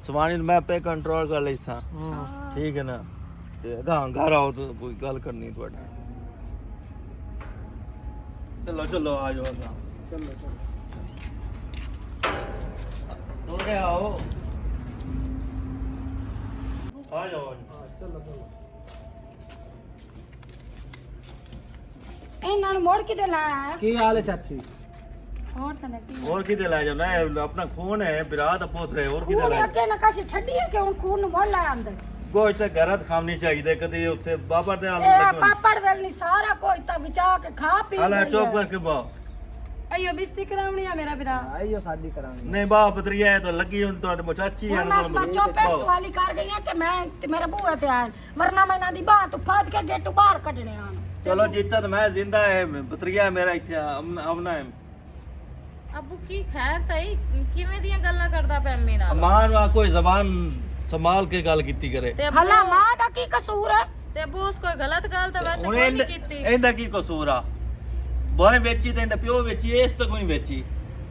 Speaker 2: ਸਵਾਣੀ ਨੂੰ ਮੈਂ ਪੇ ਕੰਟਰੋਲ ਕਰ ਲਈ ਸਾਂ
Speaker 3: ਹਾਂ
Speaker 2: ਠੀਕ ਹੈ ਨਾ ਤੇ ਗਾਂ ਘਰ ਆਓ ਤਾਂ ਕੋਈ ਗੱਲ ਕਰਨੀ ਤੁਹਾਡੀ ਚਲੋ ਚਲੋ ਆ ਜਾਓ ਗਾਂ
Speaker 3: ਚਲੋ ਚਲੋ
Speaker 2: ਦੋਰੇ ਆਓ ਆ ਜਾਓ
Speaker 3: ਚਲੋ ਚਲੋ
Speaker 1: ਇਹਨਾਂ ਨੂੰ ਮੋੜ ਕਿਤੇ ਲਾਇਆ
Speaker 3: ਕੀ ਹਾਲ ਹੈ ਚਾਚੀ
Speaker 1: ਹੋਰ ਸਨੇ ਕੀ
Speaker 2: ਹੋਰ ਕਿਤੇ ਲੈ ਜਾਣਾ ਆਪਣਾ ਖੂਨ ਹੈ ਵਿਰਾਹ ਦਾ ਪੁੱਤ ਹੈ ਹੋਰ ਕਿਤੇ
Speaker 1: ਖੂਨ
Speaker 2: ਲੈ
Speaker 1: ਅੱਗੇ ਨਾ ਕਾਸ਼ੀ ਛੱਡੀ ਹੈ ਕਿ ਹੁਣ ਖੂਨ ਨੂੰ ਮੋੜ ਲਾਇਆ ਅੰਦਰ
Speaker 2: ਕੋਈ ਤਾਂ ਘਰਾਂ ਖਾਮ ਨਹੀਂ ਚਾਹੀਦੇ ਕਦੇ ਉੱਥੇ ਬਾਬਾ ਦੇ
Speaker 1: ਇਹ ਪਾਪੜ ਵੇਲ ਨਹੀਂ ਸਾਰਾ ਕੋਈ ਤਾਂ ਵਿਚਾ ਕੇ ਖਾ ਪੀ
Speaker 2: ਹਾਲਾ
Speaker 1: ਗਈ
Speaker 2: ਚੁੱਪ
Speaker 1: ਹੈ।
Speaker 2: ਕਰਕੇ ਬਾ
Speaker 1: ਅਈਓ ਬਿਸਤੀ ਕਰਾਉਣੀ ਆ ਮੇਰਾ ਵੀਰਾ
Speaker 3: ਆਈਓ ਸਾਡੀ ਕਰਾਂਗੇ
Speaker 2: ਨਹੀਂ ਬਾ ਪਤਰੀਆ ਹੈ ਤਾਂ ਲੱਗੀ ਹੁਣ ਤੁਹਾਡੇ ਮੁਚਾਚੀ ਹੈ
Speaker 1: ਹੁਣ ਮੈਂ ਸਮਾਂ ਚੋਪੇਸਟ ਵਾਲੀ ਕਰ ਗਈ ਆ ਕਿ ਮੈਂ ਤੇ ਮੇਰੇ ਬੂਹੇ ਤੇ ਆਣ ਵਰਨਾ ਮੈਂ ਇਹਨਾਂ ਦੀ ਬਾਹ ਤੋਂ ਫਾਦ ਕੇ ਗੇਟੂ ਬਾਹਰ ਕੱਢਣੇ ਆਣ
Speaker 2: ਚਲੋ ਜਿੱਤਾ ਤਾਂ ਮੈਂ ਜ਼ਿੰਦਾ ਹੈ ਪਤਰੀਆ ਮੇਰਾ ਇੱਥੇ ਆਉਣਾ ਹੈ
Speaker 5: ਅੱਬੂ ਕੀ ਖੈਰ ਤਾਈ ਕਿਵੇਂ ਦੀਆਂ ਗੱਲਾਂ ਕਰਦਾ ਪਿਆ ਮੇਰੇ ਨਾਲ
Speaker 2: ਮਾਂ ਨੂੰ ਆ ਕੋਈ ਜ਼ਬਾਨ ਸੰਭਾਲ ਕੇ ਗੱਲ ਕੀਤੀ ਕਰੇ
Speaker 5: ਤੇ
Speaker 1: ਹਲਾ ਮਾਂ ਦਾ ਕੀ ਕਸੂਰ ਹੈ
Speaker 5: ਤੇ ਅੱਬੂ ਉਸ ਕੋਈ ਗਲਤ ਗੱਲ ਤਾਂ ਵੈਸੇ
Speaker 2: ਹੁਣ
Speaker 5: ਕੋਈ ਨਹੀਂ ਕੀਤੀ
Speaker 2: ਇਹਦਾ ਕੀ ਕਸੂਰ ਆ ਬੋਏ ਵੇਚੀ ਤੇ ਇਹਦਾ ਪਿਓ ਵੇਚੀ ਇਸ ਤੋਂ ਕੋਈ ਵੇਚੀ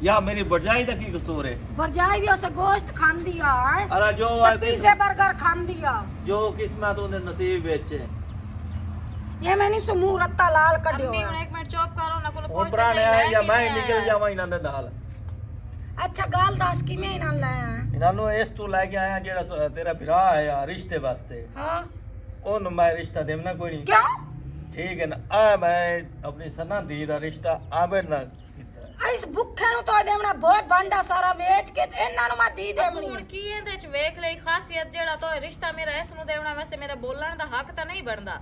Speaker 2: या मेरी बरजाई ਦਾ ਕੀ ਕਸੂਰ ਹੈ
Speaker 1: ਵਰਜਾਈ ਵੀ ਉਸੇ ਗੋਸ਼ਤ ਖਾਂਦੀ ਆ
Speaker 2: ਅਰੇ ਜੋ
Speaker 1: ਤੇ ਪੀਜ਼ੇ 버ਗਰ ਖਾਂਦੀ ਆ
Speaker 2: ਜੋ ਕਿਸਮਤ ਉਹਦੇ ਨਸੀਬ ਵਿੱਚ ਹੈ
Speaker 1: ਇਹ ਮੈਂ ਨਹੀਂ ਸਮੂਹ ਰੱਤਾ ਲਾਲ ਕੱਢਿਓ
Speaker 5: ਅੰਮੀ ਹੁਣ ਇੱਕ ਮਿੰਟ ਚੁੱਪ ਕਰੋ ਨਾ ਕੋਲ
Speaker 2: ਉਹ
Speaker 5: ਪੁੱਛ
Speaker 2: ਪੁਰਾਣੇ
Speaker 5: ਤੇ
Speaker 2: ਹੈ
Speaker 5: ਸਹੀ
Speaker 2: ਜਾਂ
Speaker 5: ਲੈ
Speaker 2: ਮੈਂ
Speaker 5: ਕੇ
Speaker 2: ਨਿਕਲ ਜਾਵਾਂ ਇਹਨਾਂ ਦੇ ਨਾਲ
Speaker 1: ਅੱਛਾ ਗੱਲ ਦੱਸ ਕਿਵੇਂ ਇਹਨਾਂ ਲਾਇਆ
Speaker 2: ਇਹਨਾਂ ਨੂੰ ਇਸ ਤੋਂ ਲੈ ਕੇ ਆਇਆ ਜਿਹੜਾ ਤੇਰਾ ਭਰਾ ਹੈ ਰਿਸ਼ਤੇ ਵਾਸਤੇ
Speaker 1: ਹਾਂ
Speaker 2: ਉਹਨੂੰ ਮੈਂ ਰਿਸ਼ਤਾ ਦੇਣਾ ਕੋਈ ਨਹੀਂ
Speaker 1: ਕਿਉਂ
Speaker 2: ਠੀਕ ਹੈ ਨਾ ਆ ਮੈਂ ਆਪਣੀ ਸਨਾ ਦੀ ਦਾ ਰਿਸ਼ਤਾ ਆਬਰ ਨਾਲ ਕੀਤਾ
Speaker 1: ਇਸ ਭੁੱਖੇ ਨੂੰ ਤਾਂ ਦੇਵਣਾ ਬਹੁਤ ਬਾਂਡਾ ਸਾਰਾ ਵੇਚ ਕੇ ਤੇ ਇਹਨਾਂ ਨੂੰ ਮੈਂ ਦੀ
Speaker 5: ਅੱਬੂ
Speaker 1: ਦੇਵਣੀ
Speaker 5: ਹੁਣ ਕੀ ਇਹਦੇ ਚ ਵੇਖ ਲਈ ਖਾਸੀਅਤ ਜਿਹੜਾ ਤੋ ਰਿਸ਼ਤਾ ਮੇਰਾ ਇਸ ਨੂੰ ਦੇਵਣਾ ਵੈਸੇ ਮੇਰੇ ਬੋਲਣ ਦਾ ਹੱਕ ਤਾਂ ਨਹੀਂ ਬਣਦਾ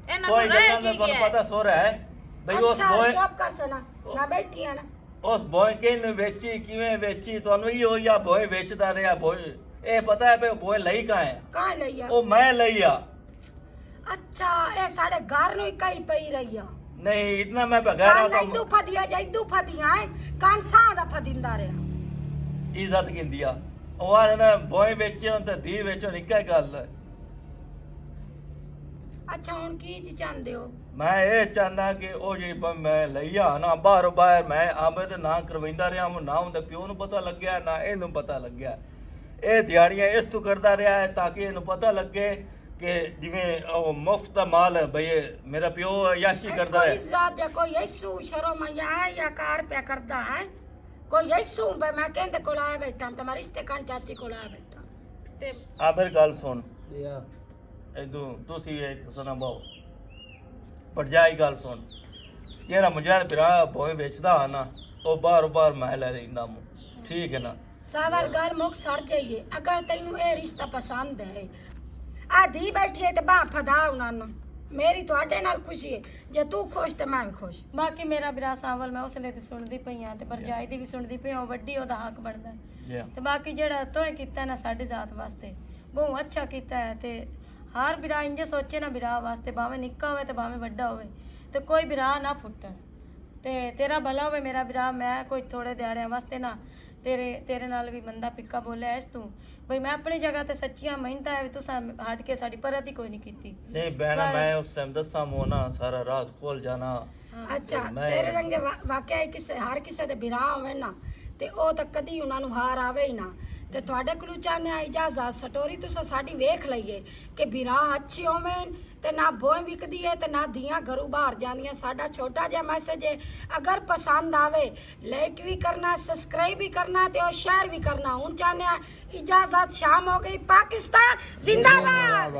Speaker 5: ਇਹਨਾਂ
Speaker 2: ਕੋਈ
Speaker 5: ਕੋਲ ਰਹਿ
Speaker 2: ਗੱਲਾਂ ਦਾ
Speaker 5: ਕੀ
Speaker 2: ਤੁਹਾਨੂੰ
Speaker 5: ਗਿਆ
Speaker 2: ਪਤਾ ਸੋ ਰਿਹਾ ਹੈ ਬਈ ਉਸ
Speaker 1: ਅੱਛਾ
Speaker 2: ਬੋਏ
Speaker 1: ਚੁੱਪ ਕਰ ਸਨਾ ਮੈਂ ਬੈਠੀ ਆ ਨਾ
Speaker 2: ਉਸ ਬੋਏ ਕਿਨ ਵੇਚੀ ਕਿਵੇਂ ਵੇਚੀ ਤੁਹਾਨੂੰ ਹੀ ਹੋਈ ਆ ਬੋਏ ਵੇਚਦਾ ਰਿਹਾ ਬੋਏ ਇਹ ਪਤਾ ਹੈ ਬਈ ਬੋਏ ਲਈ ਕਾ ਹੈ
Speaker 1: ਕਹਾਂ ਲਈ ਆ
Speaker 2: ਉਹ ਮੈਂ ਲਈ ਆ
Speaker 1: ਅੱਛਾ ਇਹ ਸਾਡੇ ਘਰ ਨੂੰ ਹੀ ਕਈ ਪਈ ਰਹੀ ਆ
Speaker 2: ਨਹੀਂ ਇਤਨਾ ਮੈਂ ਬਗੈਰ
Speaker 1: ਕਾਨ ਇਦੂ ਫਦੀਆਂ ਜੈਦੂ ਫਦੀਆਂ ਕਾਨ ਸਾਂ ਦਾ ਫਦਿੰਦਾ ਰਿਹਾ
Speaker 2: ਇੱਜ਼ਤ ਗਿੰਦੀ ਆ ਉਹ ਆ ਨਾ ਬੋਏ ਵੇਚਿਓ ਤੇ ਧੀ ਵੇਚੋ ਨਿੱਕਾ ਗੱਲ ਹੈ
Speaker 1: ਅੱਛਾ ਹੁਣ ਕੀ ਜੀ ਚਾਹੁੰਦੇ ਹੋ
Speaker 2: ਮੈਂ ਇਹ ਚਾਹੁੰਦਾ ਕਿ ਉਹ ਜਿਹੜੀ ਮੈਂ ਲਈ ਆ ਨਾ ਬਾਹਰੋਂ ਬਾਹਰ ਮੈਂ ਆਬੇ ਤੇ ਨਾ ਕਰਵਾਉਂਦਾ ਰਿਹਾ ਹਾਂ ਨਾ ਉਹਦੇ ਪਿਓ ਨੂੰ ਪਤਾ ਲੱਗਿਆ ਨਾ ਇਹਨੂੰ ਪਤਾ ਲੱਗਿਆ ਇਹ ਦਿਹਾੜੀਆਂ ਇਸ ਤੋਂ ਕਰਦਾ ਰਿਹਾ ਹੈ ਤਾਂ ਕਿ ਇਹਨੂੰ ਪਤਾ ਲੱਗੇ ਕਿ ਜਿਵੇਂ ਉਹ ਮੁਫਤ ਦਾ ਮਾਲ ਹੈ ਬਈ ਮੇਰਾ ਪਿਓ ਯਾਸ਼ੀ ਕਰਦਾ
Speaker 1: ਕੋਈ
Speaker 2: ਹੈ
Speaker 1: ਜ਼ਾਤ ਕੋਈ ਯਸੂ ਸ਼ਰਮ ਜਾਂ ਕਾਰ ਪਿਆ ਕਰਦਾ ਹੈ ਕੋਈ ਯਸੂ ਮੈਂ ਕਹਿੰਦੇ ਕੋਲ ਆਇਆ ਬੈਠਾ ਤਾਂ ਮੈਂ ਰਿਸ਼ਤੇ ਕਾਨ ਚਾਚੀ ਕੋਲ ਆਇਆ ਬੈਠਾ
Speaker 5: ਤੇ
Speaker 2: ਆ ਫਿਰ ਗੱਲ ਸੁਣ
Speaker 3: ਯਾ
Speaker 2: ਇਦੋਂ ਤੁਸੀਂ ਇਹ ਸੁਣਾ ਬਾਓ ਪਰ ਜਾਈ ਗੱਲ ਸੁਣ ਜਿਹੜਾ ਮੁੰਜਾ ਭਰਾ ਭੋਏ ਵੇਚਦਾ ਆ ਨਾ ਉਹ ਬਾਰ ਬਾਰ ਮੈਂ ਲੈ ਲੈਂਦਾ ਮੂੰ ਠੀਕ ਹੈ ਨਾ
Speaker 1: ਸਵਾਲ ਗੱਲ ਮੁੱਕ ਸਰ ਜਾਈਏ ਅਗਰ ਤੈਨੂੰ ਇਹ ਰਿਸ਼ਤਾ ਪਸੰਦ ਹੈ ਆ ਦੀ ਬੈਠੀ ਹੈ ਤੇ ਬਾਹ ਫਦਾ ਉਹਨਾਂ ਨੂੰ ਮੇਰੀ ਤੁਹਾਡੇ ਨਾਲ ਖੁਸ਼ੀ ਹੈ ਜੇ ਤੂੰ ਖੁਸ਼ ਤੇ ਮੈਂ ਵੀ ਖੁਸ਼ ਬਾਕੀ ਮੇਰਾ ਵੀਰਾ ਸਾਵਲ ਮੈਂ ਉਸਲੇ ਤੇ ਸੁਣਦੀ ਪਈ ਆ ਤੇ ਪਰਜਾਈ ਦੀ ਵੀ ਸੁਣਦੀ ਪਈ ਹਾਂ ਵੱਡੀ ਉਹਦਾ ਹੱਕ ਬਣਦਾ ਹੈ। ਤੇ ਬਾਕੀ ਜਿਹੜਾ ਤੋਏ ਕੀਤਾ ਨਾ ਸਾਡੀ ਜ਼ਾਤ ਵਾਸਤੇ ਬਹੁਤ ਅੱਛਾ ਕੀਤਾ ਹੈ ਤੇ ਹਰ ਵੀਰਾ ਇੰਜ ਸੋਚੇ ਨਾ ਵੀਰਾ ਵਾਸਤੇ ਭਾਵੇਂ ਨਿੱਕਾ ਹੋਵੇ ਤੇ ਭਾਵੇਂ ਵੱਡਾ ਹੋਵੇ ਤੇ ਕੋਈ ਵੀਰਾ ਨਾ ਫੁੱਟਣ ਤੇ ਤੇਰਾ ਭਲਾ ਹੋਵੇ ਮੇਰਾ ਵੀਰਾ ਮੈਂ ਕੋਈ ਥੋੜੇ ਦਿਹਾੜਿਆਂ ਵਾਸਤੇ ਨਾ ਤੇਰੇ ਨਾਲ ਵੀ ਮੰਦਾ ਪਿੱਕਾ ਬੋਲਿਆ ਇਸ ਤੂੰ ਬਈ ਮੈਂ ਆਪਣੀ ਜਗ੍ਹਾ ਤੇ ਸੱਚੀਆਂ ਮਿਹਨਤਾਂ ਹੈ ਵੀ ਤੂੰ ਹਟ ਕੇ ਸਾਡੀ ਪਰਤ ਹੀ ਕੋਈ ਨਹੀਂ ਕੀਤੀ
Speaker 2: ਨਹੀਂ ਬਹਿਣਾ ਮੈਂ ਉਸ ਟਾਈਮ ਦੱਸਾਂ ਮੋਨਾ ਸਾਰਾ ਰਾਜ਼ ਖੋਲ ਜਾਣਾ
Speaker 1: ਅੱਛਾ
Speaker 2: ਮੈਂ-
Speaker 1: ਤੇਰੇ ਰੰਗੇ ਵਾਕਿਆ ਕਿਸੇ ਹਰ ਕਿਸੇ ਦੇ ਵਿਰਾਹ ਹੋਵੇ ਨਾ ਤੇ ਉਹ ਤਾਂ ਕਦੀ ਉਹਨਾਂ ਨੂੰ ਹਾਰ ਆਵੇ ਹੀ ਨਾ। ਤੇ ਤੁਹਾਡੇ ਕੋਲ ਚਾਹਨੇ ਆ ਇਜਾਜ਼ਤ ਸਟੋਰੀ ਤੁਸੀਂ ਸਾਡੀ ਵੇਖ ਲਈਏ ਕਿ ਬਿਰਾ ਅੱਛੀ ਹੋਵੇਂ ਤੇ ਨਾ ਬੋਏ ਵਿਕਦੀ ਹੈ ਤੇ ਨਾ ਦੀਆਂ ਘਰੋਂ ਬਾਹਰ ਜਾਂਦੀਆਂ। ਸਾਡਾ ਛੋਟਾ ਜਿਹਾ ਮੈਸੇਜ ਹੈ, ਅਗਰ ਪਸੰਦ ਆਵੇ ਲਾਈਕ ਵੀ ਕਰਨਾ, ਸਬਸਕ੍ਰਾइब भी करना ਤੇ और शेयर भी करना। ਹੁਣ ਚਾਹਨੇ ਆ इजाजत, शाम हो गई, पाकिस्तान जिंदाबाद।